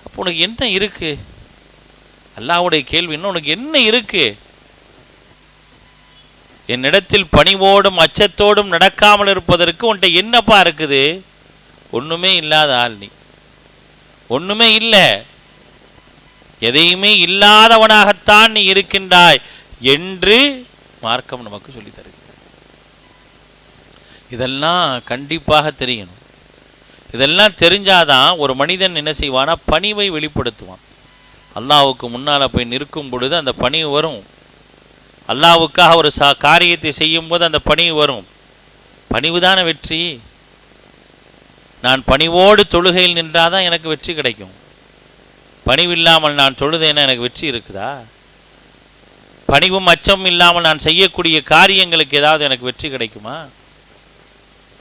அப்போ உனக்கு என்ன இருக்கு? அல்லாஹ்வுடைய கேள்வி என்ன, உனக்கு என்ன இருக்கு? என்னிடத்தில் பணிவோடும் அச்சத்தோடும் நடக்காமல் இருப்பதற்கு உன்கிட்ட என்னப்பா இருக்குது? ஒன்றுமே இல்லாத ஆள் நீ. ஒன்றுமே இல்லை, எதையுமே இல்லாதவனாகத்தான் நீ இருக்கின்றாய் என்று மார்க்கம் நமக்கு சொல்லி தருகிறது. இதெல்லாம் கண்டிப்பாக தெரியணும். இதெல்லாம் தெரிஞ்சாதான் ஒரு மனிதன் என்ன செய்வானா, பணிவை வெளிப்படுத்துவான். அல்லாஹ்வுக்கு முன்னால் போய் நிற்கும் பொழுது அந்த பணிவு வரும். அல்லாஹ்வுக்காக ஒரு காரியத்தை செய்யும் போது அந்த பணிவு வரும். பணிவு தானே வெற்றி. நான் பணிவோடு தொழுகையில் நின்றாதான் எனக்கு வெற்றி கிடைக்கும். பணிவில்லாமல் நான் தொழுதேன்னா எனக்கு வெற்றி இருக்குதா? பணிவும் அச்சமும் இல்லாமல் நான் செய்யக்கூடிய காரியங்களுக்கு ஏதாவது எனக்கு வெற்றி கிடைக்குமா?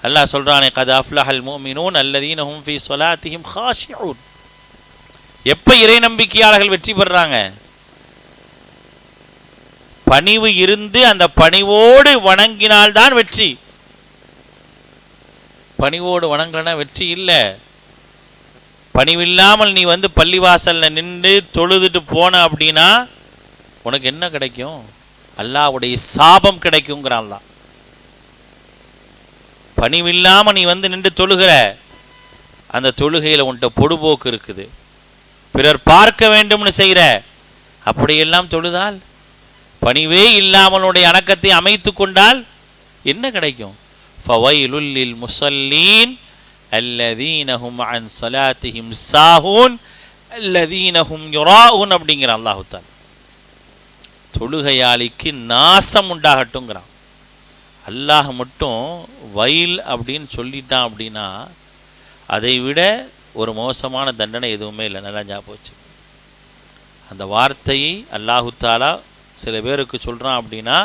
அல்லாஹ் சொல்றானே, கத் அஃப்லஹல் முஃமினூன் அல்லதீன ஹும் ஃபீ ஸலாத்திஹிம் காஷிஊன். எப்போ இறை நம்பிக்கையாளர்கள் வெற்றி பெறாங்க? பணிவு இருந்து அந்த பணிவோடு வணங்கினால்தான் வெற்றி. பணிவோடு வணங்கலனா வெற்றி இல்லை. பணிவில்லாமல் நீ பள்ளிவாசல்ல நின்று தொழுதுட்டு போன அப்படின்னா உனக்கு என்ன கிடைக்கும்? அல்லாஹ்வுடைய சாபம் கிடைக்குங்கிறான். பணிவில்லாமல் நீ நின்று தொழுகிற அந்த தொழுகையில் உன்கிட்ட பொடுபோக்கு இருக்குது, பிறர் பார்க்க வேண்டும்னு செய்கிற, அப்படியெல்லாம் தொழுதால், பணிவே இல்லாமல் உன்னுடைய அடக்கத்தை அமைத்து கொண்டால் என்ன கிடைக்கும்? ஃபவைலுல் லில் முஸல்லீன் அல்லதீனஹும் அன் ஸலாத்திஹிம் சாஹூன் அல்லதீனஹும் யுராஊன் அப்படிங்கிறான் அல்லாஹ் தஆலா. தொழுகையாளிக்கு நாசம் உண்டாகட்டுங்கிறான். அல்லாஹ் மட்டும் வயல் அப்படின்னு சொல்லிட்டான் அப்படின்னா அதை விட ஒரு மோசமான தண்டனை எதுவுமே இல்லை. நல்லா ஞாபகம் வச்சு. அந்த வார்த்தையை அல்லாஹு தாலா சில பேருக்கு சொல்கிறான் அப்படின்னா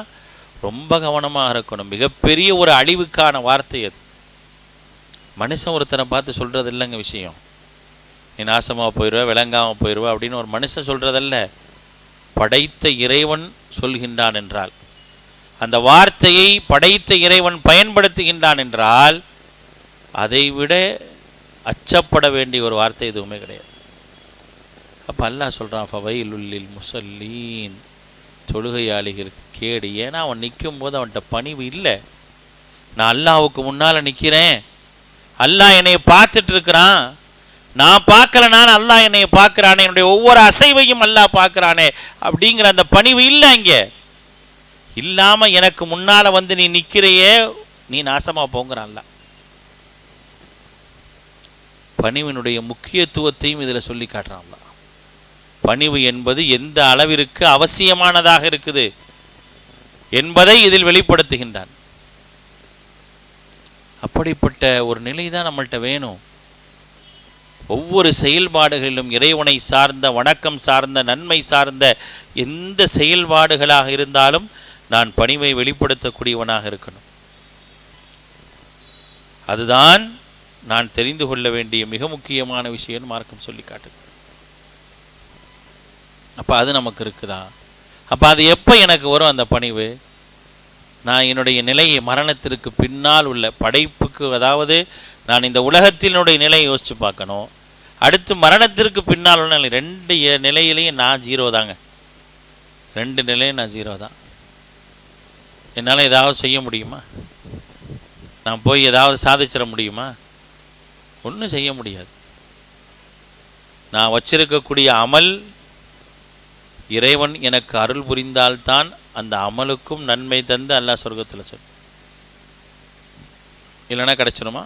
ரொம்ப கவனமாக இருக்கணும். மிகப்பெரிய ஒரு அழிவுக்கான வார்த்தை அது. மனுஷன் ஒருத்தனை பார்த்து சொல்கிறது இல்லைங்க விஷயம். நீ நாசமாக போயிடுவ, விளங்காமல் போயிடுவ அப்படின்னு ஒரு மனுஷன் சொல்கிறதல்ல. படைத்த இறைவன் சொல்கின்றான் என்றால், அந்த வார்த்தையை படைத்த இறைவன் பயன்படுத்துகின்றான் என்றால் அதை விட அச்சப்பட வேண்டிய ஒரு வார்த்தை எதுவுமே கிடையாது. அப்போ அல்லாஹ் சொல்கிறான், ஃபவைலுல்லில் முஸல்லீன், தொழுகையாளிகளுக்கு கேடு. ஏன்னா அவன் நிற்கும் போது அவன்கிட்ட பணிவு இல்லை. நான் அல்லாஹ்வுக்கு முன்னால் நிற்கிறேன், அல்லாஹ் என்னை பார்த்துட்டு இருக்கிறான், நான் பார்க்கலனாலும் அல்லாஹ் என்னை பார்க்குறானே, என்னுடைய ஒவ்வொரு அசைவையும் அல்லாஹ் பார்க்குறானே அப்படிங்கிற அந்த பணிவு இல்லை. இங்கே இல்லாமல் எனக்கு முன்னால் வந்து நீ நிற்கிறையே, நீ நாசமாக போங்கிறான்ல. பணிவினுடைய முக்கியத்துவத்தையும் இதில் சொல்லி காட்டுறான்ல. பணிவு என்பது எந்த அளவிற்கு அவசியமானதாக இருக்குது என்பதை இதில் வெளிப்படுத்துகின்றான். அப்படிப்பட்ட ஒரு நிலை தான் நம்மள்கிட்ட வேணும். ஒவ்வொரு செயல்பாடுகளிலும் இறைவனை சார்ந்த, வணக்கம் சார்ந்த, நன்மை சார்ந்த எந்த செயல்பாடுகளாக இருந்தாலும் நான் பணிவை வெளிப்படுத்தக்கூடியவனாக இருக்கணும். அதுதான் நான் தெரிந்து கொள்ள வேண்டிய மிக முக்கியமான விஷயம் மார்க்கம் சொல்லி காட்டுது. அப்போ அது நமக்கு இருக்குதா? அப்போ அது எப்போ எனக்கு வரும் அந்த பணிவு? நான் என்னுடைய நிலையை மரணத்திற்கு பின்னால் உள்ள படைப்புக்கு, அதாவது நான் இந்த உலகத்தினுடைய நிலையை யோசித்து பார்க்கணும். அடுத்து மரணத்திற்கு பின்னால் உள்ள நிலை, ரெண்டு நிலையிலையும் நான் ஜீரோ தாங்க. ரெண்டு நிலையும் நான் ஜீரோ தான். என்னால் ஏதாவது செய்ய முடியுமா? நான் போய் ஏதாவது சாதிச்சிட முடியுமா? ஒன்றும் செய்ய முடியாது. நான் வச்சிருக்கக்கூடிய அமல் இறைவன் எனக்கு அருள் புரிந்தால்தான் அந்த அமலுக்கும் நன்மை தந்து அல்லாஹ் சொர்க்கத்தில் சொல், இல்லைன்னா கிடச்சிருமா?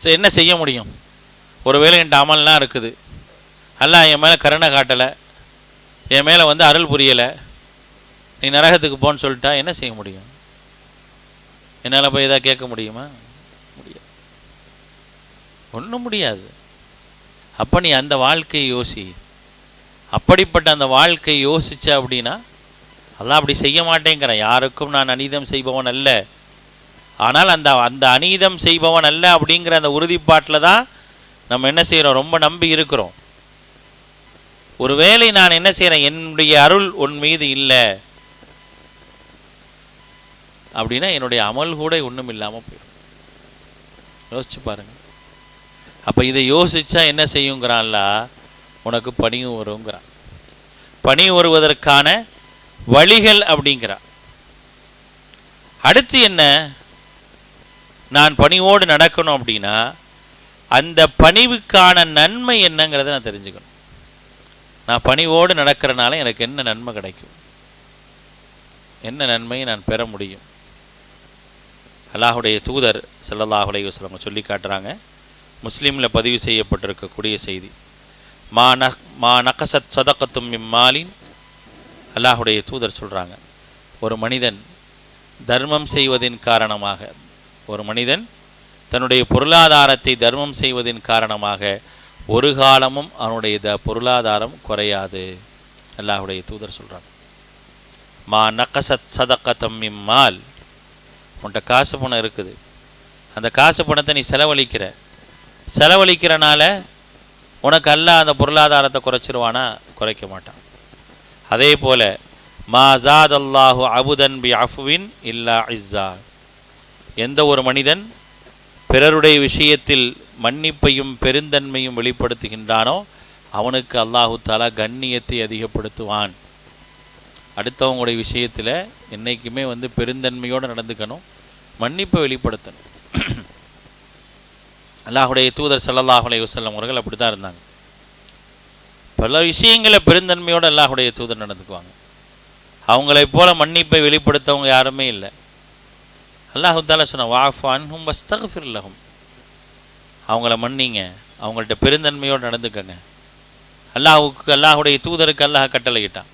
சரி, என்ன செய்ய முடியும்? ஒருவேளை என் அமல்லாம் இருக்குது, அல்லாஹ் என் மேலே கருணை காட்டலை, என் மேலே வந்து அருள் புரியலை, நீ நரகத்துக்கு போன்னு சொல்லிட்டா என்ன செய்ய முடியும்? என்னால் போய் எதாவது கேட்க முடியுமா? முடியாது, ஒன்றும் முடியாது. அப்போ நீ அந்த வாழ்க்கையை யோசி. அப்படிப்பட்ட அந்த வாழ்க்கை யோசிச்ச அப்படின்னா அல்லாஹ் அப்படி செய்ய மாட்டேங்கிறான். யாருக்கும் நான் அநீதம் செய்பவன் அல்ல. ஆனால் அந்த அந்த அநீதம் செய்பவன் அல்ல அப்படிங்கிற அந்த உறுதிப்பாட்டில் தான் நம்ம என்ன செய்கிறோம்? ரொம்ப நம்பி இருக்கிறோம். ஒருவேளை நான் என்ன செய்கிறேன், என்னுடைய அருள் உன் மீது இல்லை அப்படின்னா என்னுடைய அமல் கூட ஒன்றும் இல்லாமல் போயிடும். யோசிச்சு பாருங்கள். அப்போ இதை யோசிச்சா என்ன செய்யுங்கிறான்ல, உனக்கு பணிவு வருங்கிறான். பணி வருவதற்கான வழிகள் அப்படிங்கிறான். அடுத்து என்ன, நான் பணிவோடு நடக்கணும் அப்படின்னா அந்த பணிவுக்கான நன்மை என்னங்கிறத நான் தெரிஞ்சுக்கணும். நான் பணிவோடு நடக்கிறனால எனக்கு என்ன நன்மை கிடைக்கும், என்ன நன்மையை நான் பெற முடியும்? அல்லாஹுடைய தூதர் ஸல்லல்லாஹு அலைஹி வஸல்லம் சொல்லி காட்டுறாங்க. முஸ்லீமில் பதிவு செய்யப்பட்டிருக்கக்கூடிய செய்தி, மா நகசத் சதகத்தும் மிம்மாலின். அல்லாஹுடைய தூதர் சொல்கிறாங்க, ஒரு மனிதன் தர்மம் செய்வதின் காரணமாக, ஒரு மனிதன் தன்னுடைய பொருளாதாரத்தை தர்மம் செய்வதின் காரணமாக ஒரு காலமும் அவனுடைய பொருளாதாரம் குறையாது. அல்லாஹுடைய தூதர் சொல்கிறாங்க, மா நகசத் சதகத்தும் மிம்மால். உன்கிட்ட காசு பணம் இருக்குது, அந்த காசு பணத்தை நீ செலவழிக்கிறனால உனக்கு அல்லாஹ் அந்த பொருளாதாரத்தை குறைச்சிருவானா? குறைக்க மாட்டான். அதே போல் மா ஜாதல்லாஹு அபுதன் பி அஃப்வின் இல்லா இஸ்ஸா. எந்த ஒரு மனிதன் பிறருடைய விஷயத்தில் மன்னிப்பையும் பெருந்தன்மையும் வெளிப்படுத்துகின்றானோ அவனுக்கு அல்லாஹு தஆலா கண்ணியத்தை அதிகப்படுத்துவான். அடுத்தவங்களுடைய விஷயத்தில் என்றைக்குமே வந்து பெருந்தன்மையோடு நடந்துக்கணும், மன்னிப்பை வெளிப்படுத்தணும். அல்லாஹுடைய தூதர் ஸல்லல்லாஹு அலைஹி வஸல்லம் அவர்கள் அப்படி தான் இருந்தாங்க. பல விஷயங்களை பெருந்தன்மையோடு அல்லாஹுடைய தூதர் நடந்துக்குவாங்க. அவங்களைப் போல மன்னிப்பை வெளிப்படுத்தவங்க யாருமே இல்லை. அல்லாஹு தஆலா சொன்ன வஅஃபு அன்ஹும் வஸ்தக்ஃபிர் லஹும், அவங்கள மன்னிங்க, அவங்கள்ட்ட பெருந்தன்மையோடு நடந்துக்கங்க. அல்லாஹுடைய தூதருக்கு அல்லாஹ் கட்டளையிட்டான்.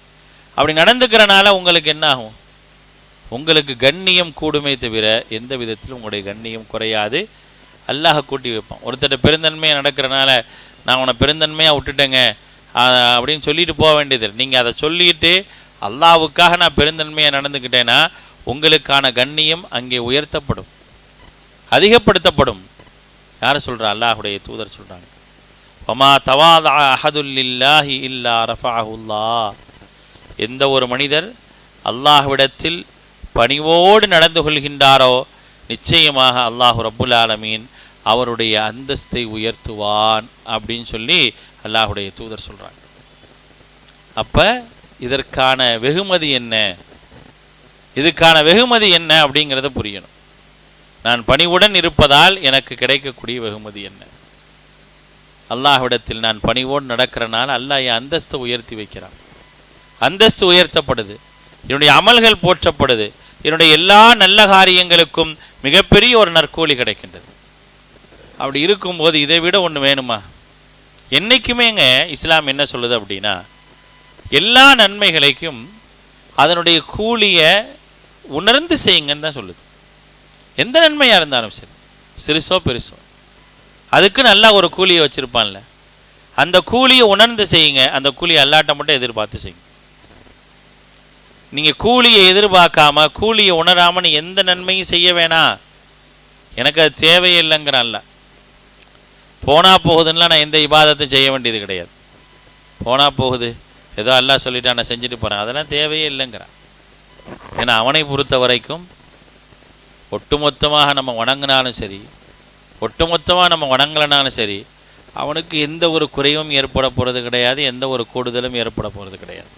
அப்படி நடந்துக்கிறனால உங்களுக்கு என்ன ஆகும்? உங்களுக்கு கண்ணியம் கூடுமே தவிர எந்த விதத்திலும் உங்களுடைய கண்ணியம் குறையாது. அல்லாஹ் கூட்டி வைப்பான். ஒருத்தர் பெருந்தன்மையாக நடக்கிறனால நான் உன்னை பெருந்தன்மையாக விட்டுட்டேங்க அப்படின்னு சொல்லிட்டு போக வேண்டியது. நீங்கள் அதை சொல்லிட்டு அல்லாஹ்வுக்காக நான் பெருந்தன்மையாக நடந்துக்கிட்டேன்னா உங்களுக்கான கண்ணியம் அங்கே உயர்த்தப்படும், அதிகப்படுத்தப்படும். யார் சொல்கிறா? அல்லாஹுடைய தூதர் சொல்கிறாங்க, வமா தவாதஅ அஹதுல் லில்லாஹி இல்லா ரஃபஅஹுல்லாஹ். எந்த ஒரு மனிதர் அல்லாஹ்விடத்தில் பணிவோடு நடந்து கொள்கின்றாரோ நிச்சயமாக அல்லாஹ் ரப்புல் ஆலமீன் அவருடைய அந்தஸ்தை உயர்த்துவான் அப்படின்னு சொல்லி அல்லாஹுடைய தூதர் சொல்கிறாங்க. அப்போ இதற்கான வெகுமதி என்ன, இதுக்கான வெகுமதி என்ன அப்படிங்கிறத புரியணும். நான் பணிவுடன் இருப்பதால் எனக்கு கிடைக்கக்கூடிய வெகுமதி என்ன? அல்லாஹ்விடத்தில் நான் பணிவோடு நடக்கிறனால அல்லாஹ் என் அந்தஸ்தை உயர்த்தி வைக்கிறான். அந்தஸ்து உயர்த்தப்படுது, என்னுடைய அமல்கள் போற்றப்படுது, என்னுடைய எல்லா நல்ல காரியங்களுக்கும் மிகப்பெரிய ஒரு நற்கூலி கிடைக்கின்றது. அப்படி இருக்கும்போது இதை விட ஒன்று வேணுமா? என்றைக்குமேங்க இஸ்லாம் என்ன சொல்லுது அப்படின்னா, எல்லா நன்மைகளுக்கும் அதனுடைய கூலியை உணர்ந்து செய்யுங்கன்னு தான் சொல்லுது. எந்த நன்மையாக இருந்தாலும் சரி, சிறுசோ பெருசோ, அதுக்கு நல்லா ஒரு கூலியை வச்சுருப்பான்ல, அந்த கூலியை உணர்ந்து செய்யுங்க. அந்த கூலியை அல்லாட்ட மட்டும் எதிர்பார்த்து செய்யுங்க. நீங்கள் கூலியை எதிர்பார்க்காம கூலியை உணராமல் நீ எந்த நன்மையும் செய்ய வேணாம், எனக்கு அது தேவையே இல்லைங்கிறான்ல. போனால் போகுதுன்னா நான் எந்த இபாதத்தையும் செய்ய வேண்டியது கிடையாது. போனால் போகுது, ஏதோ அல்லாஹ் சொல்லிட்டா நான் செஞ்சுட்டு போகிறேன், அதெல்லாம் தேவையே இல்லைங்கிறான். ஏன்னா அவனை பொறுத்த வரைக்கும் ஒட்டுமொத்தமாக நம்ம வணங்கினாலும் சரி, ஒட்டுமொத்தமாக நம்ம வணங்கலைனாலும் சரி, அவனுக்கு எந்த ஒரு குறைவும் ஏற்பட போகிறது கிடையாது, எந்த ஒரு கூடுதலும் ஏற்பட போகிறது கிடையாது.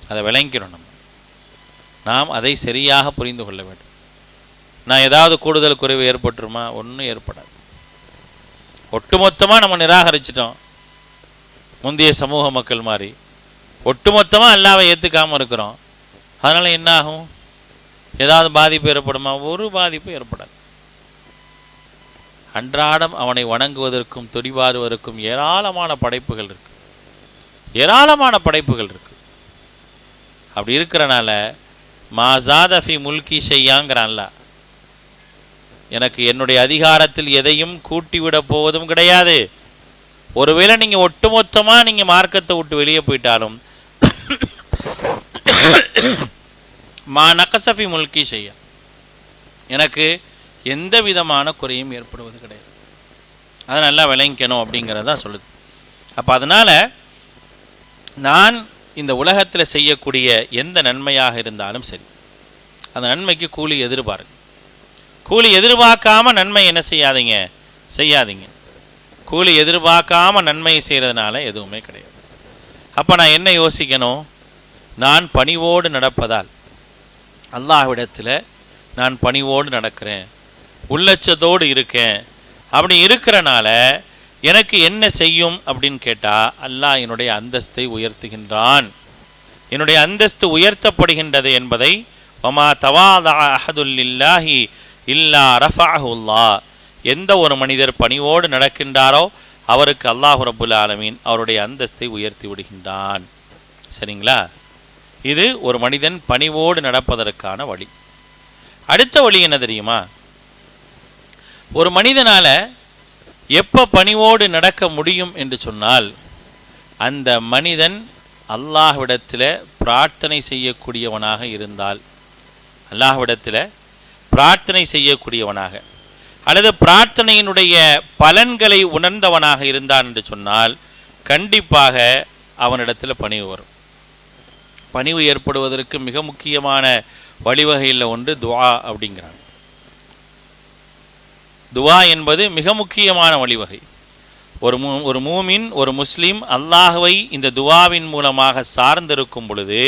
அதை விளங்கிக்கணும். நாம் அதை சரியாக புரிந்து கொள்ள வேண்டும். நான் ஏதாவது கூடுதல் குறைவு ஏற்பட்டுருமா? ஒன்றும் ஏற்படாது. ஒட்டுமொத்தமாக நம்ம நிராகரிச்சிட்டோம், முந்தைய சமூக மக்கள் மாதிரி ஒட்டுமொத்தமாக அல்லாஹ்வை ஏற்றுக்காமல் இருக்கிறோம். அதனால் என்ன ஆகும்? ஏதாவது பாதிப்பு ஏற்படுமா? ஒரு பாதிப்பு ஏற்படாது. அன்றாடம் அவனை வணங்குவதற்கும் துடிவாடுவதற்கும் ஏராளமான படைப்புகள் இருக்கு, ஏராளமான படைப்புகள் இருக்கு. அப்படி இருக்கிறனால மாசாதஃபி முல்கி ஷையாங்கிறான்ல, எனக்கு என்னுடைய அதிகாரத்தில் எதையும் கூட்டிவிட போவதும் கிடையாது. ஒருவேளை நீங்கள் ஒட்டுமொத்தமாக நீங்கள் மார்க்கத்தை விட்டு வெளியே போயிட்டாலும் மா நகசஃபி முல்கி ஷையா, எனக்கு எந்த விதமான குறையும் ஏற்படுவது கிடையாது. அதை நல்லா விளங்கிக்கணும் அப்படிங்கிறதான் சொல்லுது. அப்போ அதனால் நான் இந்த உலகத்தில் செய்யக்கூடிய எந்த நன்மையாக இருந்தாலும் சரி, அந்த நன்மைக்கு கூலி எதிர்பார்க்கு. கூலி எதிர்பார்க்காம நன்மை என்ன செய்யாதீங்க. கூலி எதிர்பார்க்காம நன்மையை செய்கிறதுனால எதுவுமே கிடையாது. அப்போ நான் என்ன யோசிக்கணும்? நான் பணிவோடு நடப்பதால் அல்லாஹ்விடத்தில் நான் பணிவோடு நடக்கிறேன், உள்ளச்சத்தோடு இருக்கேன். அப்படி இருக்கிறனால எனக்கு என்ன செய்யும் அப்படின்னு கேட்டால், அல்லாஹ் என்னுடைய அந்தஸ்தை உயர்த்துகின்றான். என்னுடைய அந்தஸ்து உயர்த்தப்படுகின்றது என்பதை வமா தவாதஅ அஹதுல் லில்லாஹி இல்லா ரஃபஅஹுல்லாஹ். எந்த ஒரு மனிதர் பணிவோடு நடக்கின்றாரோ அவருக்கு அல்லாஹ் ரப்புல் ஆலமீன் அவருடைய அந்தஸ்தை உயர்த்தி விடுகின்றான். சரிங்களா? இது ஒரு மனிதன் பணிவோடு நடப்பதற்கான வழி. அடுத்த வழி என்ன தெரியுமா? ஒரு மனிதனால் எப்போ பணிவோடு நடக்க முடியும் என்று சொன்னால், அந்த மனிதன் அல்லாஹ்விடத்தில் பிரார்த்தனை செய்யக்கூடியவனாக இருந்தால், அல்லாஹ்விடத்தில் பிரார்த்தனை செய்யக்கூடியவனாக அல்லது பிரார்த்தனையினுடைய பலன்களை உணர்ந்தவனாக இருந்தான் என்று சொன்னால் கண்டிப்பாக அவனிடத்தில் பணிவு வரும். பணிவு ஏற்படுவதற்கு மிக முக்கியமான வழிவகையில் ஒன்று துஆ அப்படிங்கிறாங்க. துஆ என்பது மிக முக்கியமான வழிவகை. ஒரு மூமின், ஒரு முஸ்லீம் அல்லாஹ்வை இந்த துஆவின் மூலமாக சார்ந்திருக்கும் பொழுது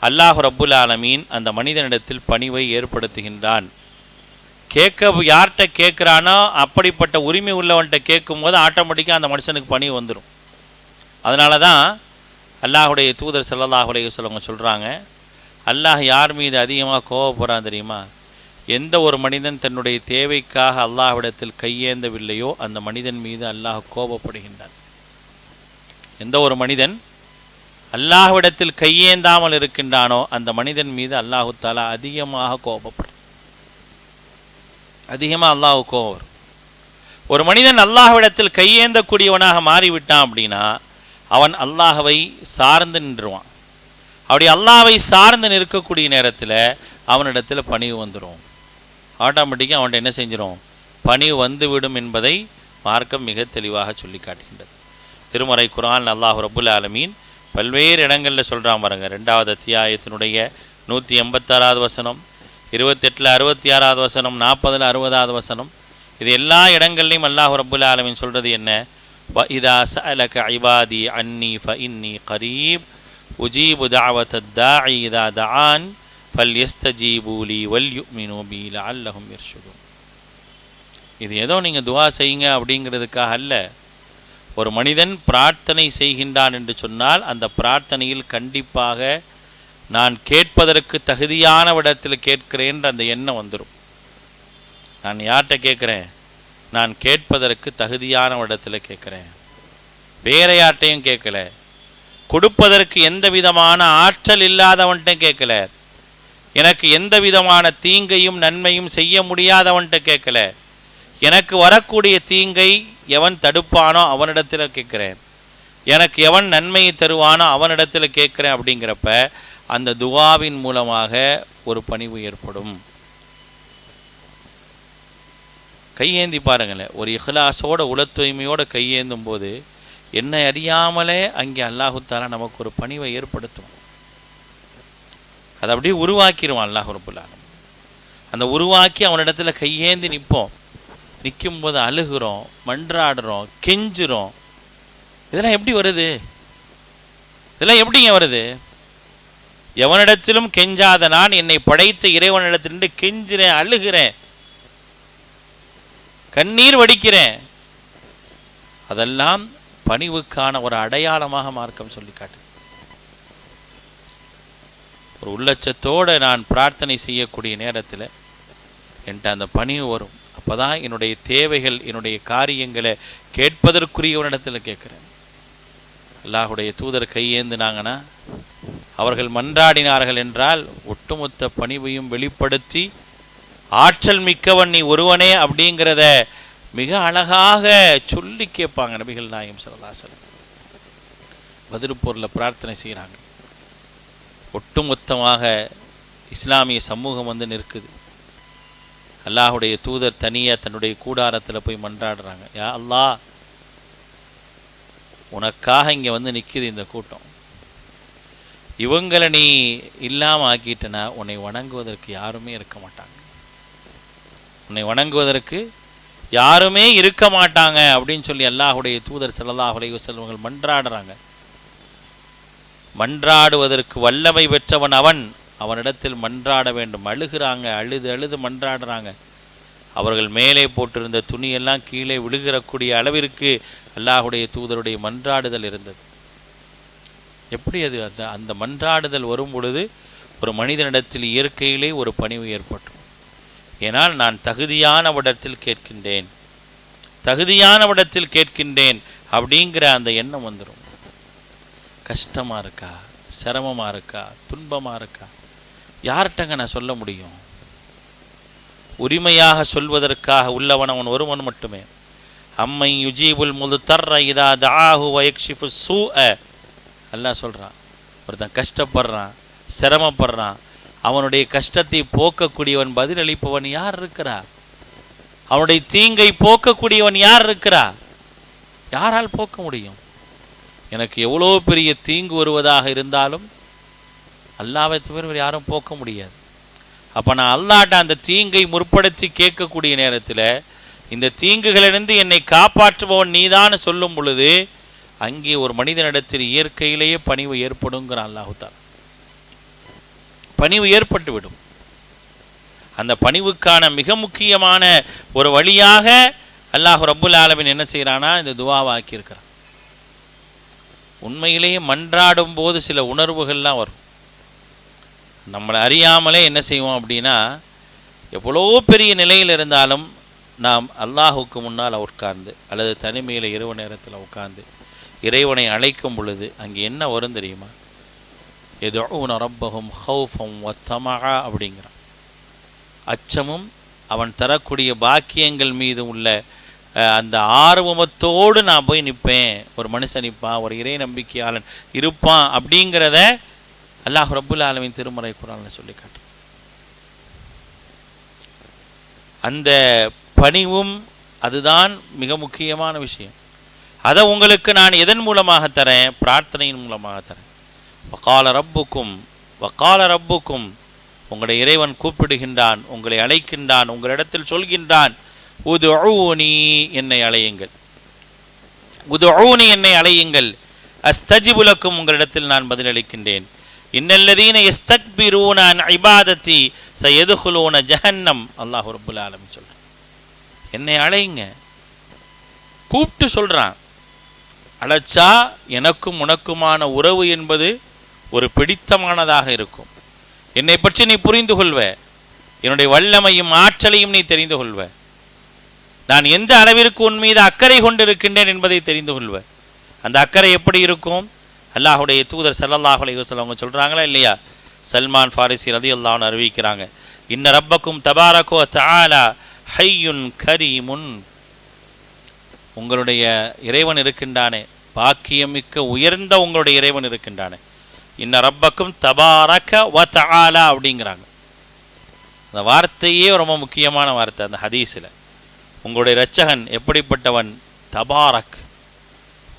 அல்லாஹ் ரப்புல் ஆலமீன் அந்த மனிதனிடத்தில் பணிவை ஏற்படுத்துகின்றான். யார்கிட்ட கேட்குறானோ அப்படிப்பட்ட உரிமை உள்ளவன்கிட்ட கேட்கும்போது ஆட்டோமேட்டிக்காக அந்த மனுஷனுக்கு பணிவு வந்துடும். அதனால தான் அல்லாஹுடைய தூதர் ஸல்லல்லாஹு அலைஹி வஸல்லம் சொல்கிறாங்க, அல்லாஹ் யார் மீது அதிகமாக கோவப்படுறான் தெரியுமா? எந்த ஒரு மனிதன் தன்னுடைய தேவைக்காக அல்லாஹ்விடத்தில் கையேந்தவில்லையோ அந்த மனிதன் மீது அல்லாஹ் கோபப்படுகின்றான். எந்த ஒரு மனிதன் அல்லாஹ்விடத்தில் கையேந்தாமல் இருக்கின்றானோ அந்த மனிதன் மீது அல்லாஹு தஆலா அதிகமாக கோபப்படுறான். அதிகமாக அல்லாஹ் கோபம். ஒரு மனிதன் அல்லாஹ்விடத்தில் கையேந்தக்கூடியவனாக மாறிவிட்டான் அப்படின்னா அவன் அல்லாஹ்வை சார்ந்து நின்றுவான். அப்படி அல்லாஹ்வை சார்ந்து நிற்கக்கூடிய நேரத்தில் அவனிடத்தில் பணிவு வந்துடும். ஆட்டோமேட்டிக்காக அவன்கிட்ட என்ன செஞ்சிடும்? பணிவு வந்துவிடும் என்பதை மார்க்கம் மிக தெளிவாக சொல்லி காட்டுகின்றது. திருமறை குர்ஆன் அல்லாஹ் ரப்புல் ஆலமீன் பல்வேறு இடங்களில் சொல்கிறான் பாருங்க. 2வது அத்தியாயத்தினுடைய 186வது வசனம், 28ல் 66வது வசனம், 40ல் 60வது வசனம், இது எல்லா இடங்கள்லையும் அல்லாஹ் ரப்புல் ஆலமீன் சொல்கிறது என்ன? வஇதா சஅலக இபாதி அன்னி ஃபஇன்னி கரீப் உஜீபு தஅவத்தத் தாஇ இதா தஆன் ஃபல்யஸ்தஜீபு லீ வல்யுமினு பி லஅல்லஹும் யர்ஷுதூன். இது ஏதோ நீங்கள் துஆ செய்யுங்க அப்படிங்கிறதுக்காக அல்ல. ஒரு மனிதன் பிரார்த்தனை செய்கின்றான் என்று சொன்னால் அந்த பிரார்த்தனையில் கண்டிப்பாக நான் கேட்பதற்கு தகுதியான விடத்தில் கேட்கிறேன்ற அந்த எண்ணம் வந்துடும். நான் யார்கிட்ட கேட்குறேன்? நான் கேட்பதற்கு தகுதியான இடத்துல கேட்குறேன், வேற யார்ட்டையும் கேட்கல. கொடுப்பதற்கு எந்த விதமான ஆற்றல் இல்லாதவன்கிட்ட கேட்கல. எனக்கு எந்த விதமான தீங்கையும் நன்மையும் செய்ய முடியாதவன்கிட்ட கேட்கல. எனக்கு வரக்கூடிய தீங்கை எவன் தடுப்பானோ அவனிடத்தில் கேட்குறேன், எனக்கு எவன் நன்மையை தருவானோ அவனிடத்தில் கேட்குறேன். அப்படிங்கிறப்ப அந்த துஆவின் மூலமாக ஒரு பணிவு ஏற்படும். கையேந்தி பாருங்களேன், ஒரு இஹ்லாஸோட உள தூய்மையோடு கையேந்தும் போது என்னை அறியாமலே அங்கே அல்லாஹு தஆலா நமக்கு ஒரு பணிவை ஏற்படுத்தும். அதை அப்படியே உருவாக்கிடுவான் அல்லாஹ் ரப்புல் ஆலமீன். அந்த உருவாக்கி அவனிடத்துல கையேந்தி நிற்போம். நிற்கும்போது அழுகிறோம், மன்றாடுறோம், கெஞ்சுறோம். இதெல்லாம் எப்படி வருது? இதெல்லாம் எப்படிங்க வருது? எவனிடத்திலும் கெஞ்சாத நான் என்னை படைத்த இறைவனிடத்திலிருந்து கெஞ்சுறேன், அழுகிறேன், கண்ணீர் வடிக்கிறேன். அதெல்லாம் பணிவுக்கான ஒரு அடையாளமாக மார்க்கம் சொல்லி காட்டு. ஒரு உள்ளச்சத்தோடு நான் பிரார்த்தனை செய்யக்கூடிய நேரத்தில் என்கிட்ட அந்த பணிவு வரும். அப்போ தான் என்னுடைய தேவைகள், என்னுடைய காரியங்களை கேட்பதற்குரியவனிடத்தில் கேட்குறேன். அல்லாஹுடைய தூதர் கையேந்தினாங்கன்னா, அவர்கள் மன்றாடினார்கள் என்றால் ஒட்டுமொத்த பணிவையும் வெளிப்படுத்தி ஆற்றல் மிக்கவன் நீ ஒருவனே அப்படிங்கிறத மிக அழகாக சொல்லி கேட்பாங்க நபிகள் நாயகம் ஸல்லல்லாஹு அலைஹி வஸல்லம். பத்ர் போரில் பிரார்த்தனை செய்கிறாங்க. ஒட்டுமொத்தமாக இஸ்லாமிய சமூகம் வந்து நிற்குது. அல்லாஹுடைய தூதர் தனியாக தன்னுடைய கூடாரத்தில் போய் மன்றாடுறாங்க. யா அல்லாஹ், உனக்காக இங்கே வந்து நிற்குது இந்த கூட்டம். இவங்களை நீ இல்லாமல் ஆக்கிட்டனா உன்னை வணங்குவதற்கு யாருமே இருக்க மாட்டாங்க, உன்னை வணங்குவதற்கு யாருமே இருக்க மாட்டாங்க அப்படின்னு சொல்லி அல்லாஹுடைய தூதர் ஸல்லல்லாஹு அலைஹி வஸல்லம் மன்றாடுறாங்க. மன்றாடுவதற்கு வல்லமை பெற்றவன் அவன், அவனிடத்தில் மன்றாட வேண்டும். அழுகிறாங்க, அழுது அழுது மன்றாடுறாங்க. அவர்கள் மேலே போட்டிருந்த துணியெல்லாம் கீழே விழுகிறக்கூடிய அளவிற்கு அல்லாஹுடைய தூதருடைய மன்றாடுதல் இருந்தது. எப்படி அது? அந்த மன்றாடுதல் வரும் பொழுது ஒரு மனிதனிடத்தில் இயற்கையிலே ஒரு பணிவு ஏற்படும். ஏனால் நான் தகுதியானவிடத்தில் கேட்கின்றேன், தகுதியானவிடத்தில் கேட்கின்றேன் அப்படிங்கிற அந்த எண்ணம் வந்துடும். கஷ்டமாக இருக்கா, சிரமமாக இருக்கா, துன்பமாக இருக்கா, யார்கிட்டங்க நான் சொல்ல முடியும்? உரிமையாக சொல்வதற்காக உள்ளவன் அவன் ஒருவன் மட்டுமே. அம்மை யுஜீபுல் முதுத்தர்ர இதா தஆஹு வயக்ஷிஃபு ஸூஅ. அல்லாஹ் சொல்கிறான், ஒருத்தன் கஷ்டப்படுறான், சிரமப்படுறான், அவனுடைய கஷ்டத்தை போக்கக்கூடியவன், பதிலளிப்பவன் யார் இருக்கிறா? அவனுடைய தீங்கை போக்கக்கூடியவன் யார் இருக்கிறா? யாரால் போக்க முடியும்? எனக்கு எவ்வளோ பெரிய தீங்கு வருவதாக இருந்தாலும் அல்லாஹ்வை தவிர யாரும் போக்க முடியாது. அப்போ நான் அல்லாஹ்ட்ட அந்த தீங்கை முற்படுத்தி கேட்கக்கூடிய நேரத்தில் இந்த தீங்குகளிலிருந்து என்னை காப்பாற்றுபவன் நீதான் சொல்லும் பொழுது அங்கே ஒரு மனிதனிடத்தில் இயற்கையிலேயே பணிவு ஏற்படுங்கிற அல்லாஹ் தஆலா. பணிவு ஏற்பட்டுவிடும். அந்த பணிவுக்கான மிக முக்கியமான ஒரு வழியாக அல்லாஹ் ரப்புல் ஆலமீன் என்ன செய்கிறானா, இந்த துஆவை ஆக்கியிருக்கிறான். உண்மையிலேயே மன்றாடும் போது சில உணர்வுகள்லாம் வரும். நம்மளை அறியாமலே என்ன செய்வோம் அப்படின்னா, எவ்வளோ பெரிய நிலையில் இருந்தாலும் நாம் அல்லாஹுக்கு முன்னால் உட்கார்ந்து அல்லது தனிமையில் இரவு நேரத்தில் உட்கார்ந்து இறைவனை அழைக்கும் பொழுது அங்கே என்ன வரும் தெரியுமா? யதுஊன ரப்பஹும் ஹௌஃபன் வ தமஆ அப்படிங்கிறான். அச்சமும் அவன் தரக்கூடிய பாக்கியங்கள் மீது உள்ள அந்த ஆர்வமத்தோடு நான் போய் நிற்பேன். ஒரு மனுஷன் நிற்பான், ஒரு இறை நம்பிக்கையாளன் இருப்பான் அப்படிங்கிறத அல்லாஹ் ரப்புல் ஆலமீன் திருமறை குர்ஆனில் சொல்லி காட்டு. அந்த பணிவும் அதுதான் மிக முக்கியமான விஷயம். அதை உங்களுக்கு நான் எதன் மூலமாக தரேன்? பிரார்த்தனையின் மூலமாக தரேன். வகால ரப்புக்கும் உங்களுடைய இறைவன் கூப்பிடுகின்றான், உங்களை அழைக்கின்றான், உங்களிடத்தில் சொல்கின்றான், உதுஊனி என்னை அழையுங்கள், உதுஊனி என்னை அழையுங்கள், அஸ்தஜிபு லக்கும் உங்களிடத்தில் நான் பதிலளிக்கின்றேன். இன்னல்லதீன யஸ்தக்பிரூன அன் இபாதத்தி சயதுகுலூன ஜஹன்னம். அல்லாஹ் ரப்புல் ஆலமீன் சொல்றான், என்னை அழைங்க, கூப்பிட்டு சொல்றான். அழைச்சா எனக்கும் உனக்குமான உறவு என்பது ஒரு பிடித்தமானதாக இருக்கும். என்னை பற்றி நீ புரிந்து கொள்வ, என்னுடைய வல்லமையும் ஆற்றலையும் நீ தெரிந்து கொள்வ, நான் எந்த அளவிற்கு உன் மீது அக்கறை கொண்டிருக்கின்றேன் என்பதை தெரிந்து கொள்வ. அந்த அக்கறை எப்படி இருக்கும்? அல்லாஹுடைய தூதர் ஸல்லல்லாஹு அலைஹி வஸல்லம் அவங்க சொல்கிறாங்களா இல்லையா? சல்மான் ஃபாரிசி ரலியல்லாஹு அன்ஹு அறிவிக்கிறாங்க, இன்ன ரப்பக்கும் தபாரக வ தஆலா ஹய்யுன் கரீமுன். உங்களுடைய இறைவன் இருக்கின்றானே, பாக்கியமிக்க உயர்ந்த உங்களுடைய இறைவன் இருக்கின்றானே, இன்ன ரப்பக்கும் தபாரக வ தஆலா அப்படிங்கிறாங்க. அந்த வார்த்தையே ரொம்ப முக்கியமான வார்த்தை அந்த ஹதீஸில். உங்களுடைய இரட்சகன் எப்படிப்பட்டவன்? தபாரக்,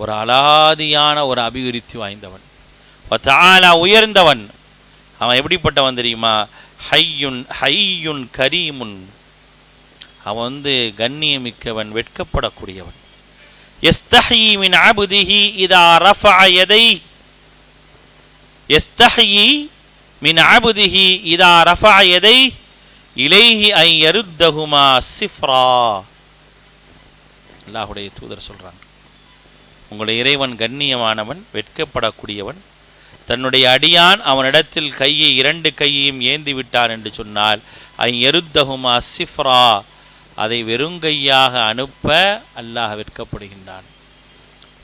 ஒரு அலாதியான ஒரு அபிவிருத்தி வாய்ந்தவன். வ தஆலா உயர்ந்தவன். அவன் எப்படிப்பட்டவன் தெரியுமா? ஹய்யுன் கரீமுன். அவன் கண்ணியமிக்கவன், வெட்கப்படக்கூடியவன். யஸ்தஹி மின் அப்திஹி இதா ரஃபஅ யதைஹி, யஸ்தஹி மின் அப்திஹி இதா ரஃபஅ யதைஹி இலைஹி அன் யருத்தஹுமா சிஃப்ரா. அல்லாஹ்வுடைய தூதர் சொல்றாங்க, உங்களுடைய இறைவன் கண்ணியமானவன், வெட்கப்படக்கூடியவன். தன்னுடைய அடியான் அவனிடத்தில் இரண்டு கையையும் ஏந்தி விட்டான் என்று சொன்னால் அன் யருத்தஹுமா சிஃப்ரா, அதை வெறுங்கையாக அனுப்ப அல்லாஹ் வெட்கப்படுகின்றான்.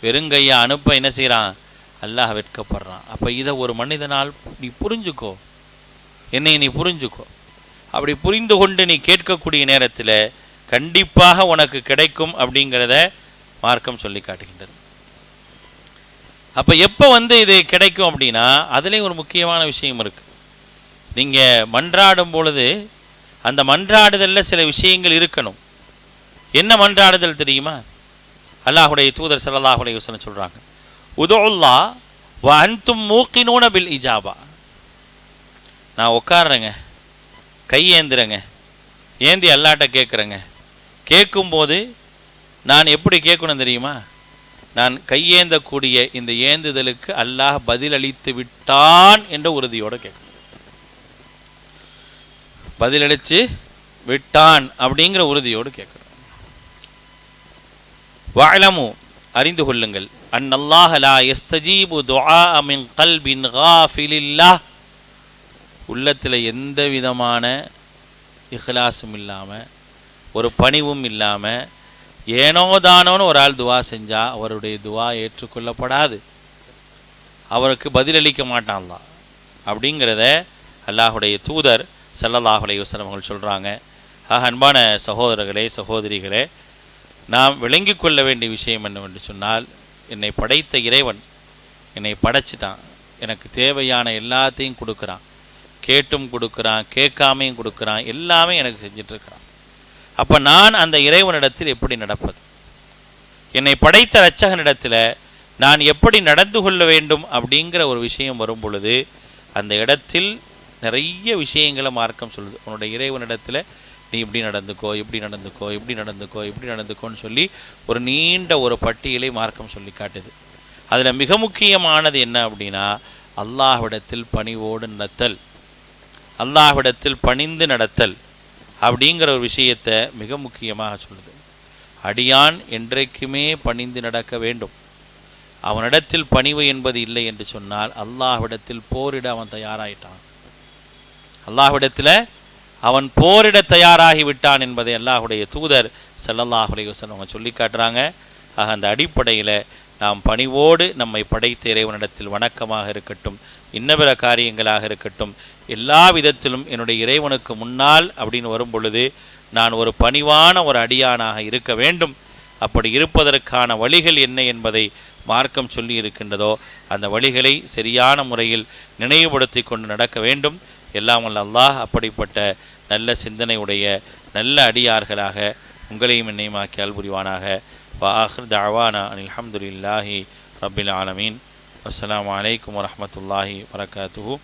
வெறுங்கையா அனுப்ப என்ன செய்கிறான்? அல்லாஹ் வெட்கப்படுறான். அப்போ இதை ஒரு மனிதனால் நீ புரிஞ்சுக்கோ, என்னை நீ புரிஞ்சுக்கோ. அப்படி புரிந்து கொண்டு நீ கேட்கக்கூடிய நேரத்தில் கண்டிப்பாக உனக்கு கிடைக்கும் அப்படிங்கிறத மார்க்கம் சொல்லி காட்டுகின்றது. அப்போ எப்போ இது கிடைக்கும் அப்படின்னா, அதுலேயும் ஒரு முக்கியமான விஷயம் இருக்குது. நீங்கள் மன்றாடும் பொழுது அந்த மன்றாடுதலில் சில விஷயங்கள் இருக்கணும். என்ன மன்றாடுதல் தெரியுமா? அல்லாஹுடைய தூதர் ஸல்லல்லாஹு அலைஹி வஸல்லம் சொல்கிறாங்க, உதுல்லாஹ் வ அன்தும் மூகினூன பில் இஜாபா. நான் உட்காடுறேங்க, கையேந்துறேங்க, ஏந்தி அல்லாட்ட கேட்குறேங்க. கேட்கும்போது நான் எப்படி கேட்கணும் தெரியுமா? நான் கையேந்தக்கூடிய இந்த ஏந்துதலுக்கு அல்லாஹ் பதிலளித்து விட்டான் என்ற உறுதியோடு கேட்கணும். பதிலளித்து விட்டான் அப்படிங்கிற உறுதியோடு கேட்கணும். வஅலமு, அறிந்து கொள்ளுங்கள், அன்னல்லாஹ லா யஸ்தஜீபு துஆ மின் கல்பின் காஃபிலில்லாஹ். உள்ளத்தில் எந்த விதமான இஹ்லாஸும் இல்லாமல், ஒரு பணிவும் இல்லாமல், ஏனோதானோன்னு ஒரு ஆள் துவா செஞ்சால் அவருடைய துவா ஏற்றுக்கொள்ளப்படாது, அவருக்கு பதிலளிக்க மாட்டான் அல்லாஹ். அப்படிங்கிறத அல்லாஹுடைய தூதர் ஸல்லல்லாஹு அலைஹி வஸல்லம் அவர்கள் சொல்கிறாங்க. அன்பான சகோதரர்களே, சகோதரிகளே, நாம் விளங்கி கொள்ள வேண்டிய விஷயம் என்னவென்று சொன்னால், என்னை படைத்த இறைவன் என்னை படைச்சிட்டான், எனக்கு தேவையான எல்லாத்தையும் கொடுக்குறான், கேட்டும் கொடுக்குறான், கேட்காமையும் கொடுக்குறான், எல்லாமே எனக்கு செஞ்சிட்ருக்கிறான். அப்போ நான் அந்த இறைவனிடத்தில் எப்படி நடப்பது? என்னை படைத்த இரட்சகனிடத்தில் நான் எப்படி நடந்து கொள்ள வேண்டும் அப்படிங்கிற ஒரு விஷயம் வரும் பொழுது அந்த இடத்தில் நிறைய விஷயங்களை மார்க்கம் சொல்லுது. உன்னுடைய இறைவனிடத்தில் நீ இப்படி நடந்துக்கோ, இப்படி நடந்துக்கோ, இப்படி நடந்துக்கோ, இப்படி நடந்துக்கோன்னு சொல்லி ஒரு நீண்ட ஒரு பட்டியலை மார்க்கம் சொல்லி காட்டுது. அதில் மிக முக்கியமானது என்ன அப்படின்னா, அல்லாஹ்விடத்தில் பணிவோடு நடத்தல், அல்லாஹ்விடத்தில் பணிந்து நடத்தல் அப்படிங்கிற ஒரு விஷயத்தை மிக முக்கியமாக சொல்லுது. அடியான் என்றைக்குமே பணிந்து நடக்க வேண்டும். அவனிடத்தில் பணிவு என்பது இல்லை என்று சொன்னால் அல்லாஹ்விடத்தில் போரிட அவன் தயாராயிட்டான். அல்லாஹ்விடத்தில் அவன் போரிட தயாராகி விட்டான் என்பதை அல்லாஹுடைய தூதர் ஸல்லல்லாஹு அலைஹி வஸல்லம் அவங்க சொல்லி காட்டுறாங்க. ஆக அந்த அடிப்படையில் நாம் பணிவோடு நம்மை படைத்த இறைவனிடத்தில் வணக்கமாக இருக்கட்டும், இன்னபிற காரியங்களாக இருக்கட்டும், எல்லா விதத்திலும் என்னுடைய இறைவனுக்கு முன்னால் அப்படின்னு வரும் பொழுது நான் ஒரு பணிவான ஒரு அடியானாக இருக்க வேண்டும். அப்படி இருப்பதற்கான வழிகள் என்ன என்பதை மார்க்கம் சொல்லி இருக்கின்றதோ அந்த வழிகளை சரியான முறையில் நினைவுபடுத்தி கொண்டு நடக்க வேண்டும். எல்லாம் வல்ல அல்லாஹ் அப்படிப்பட்ட நல்ல சிந்தனையுடைய நல்ல அடியார்களாக உங்களையும் என்னையுமாக்கி அல்புரிவானாக. வஆஹிர் தஅவானா அனில் ஹம்துலில்லாஹி ரப்பில் ஆலமீன். அஸ்ஸலாமு அலைக்கும் வரஹ்மத்துல்லாஹி வபரகாத்துஹு.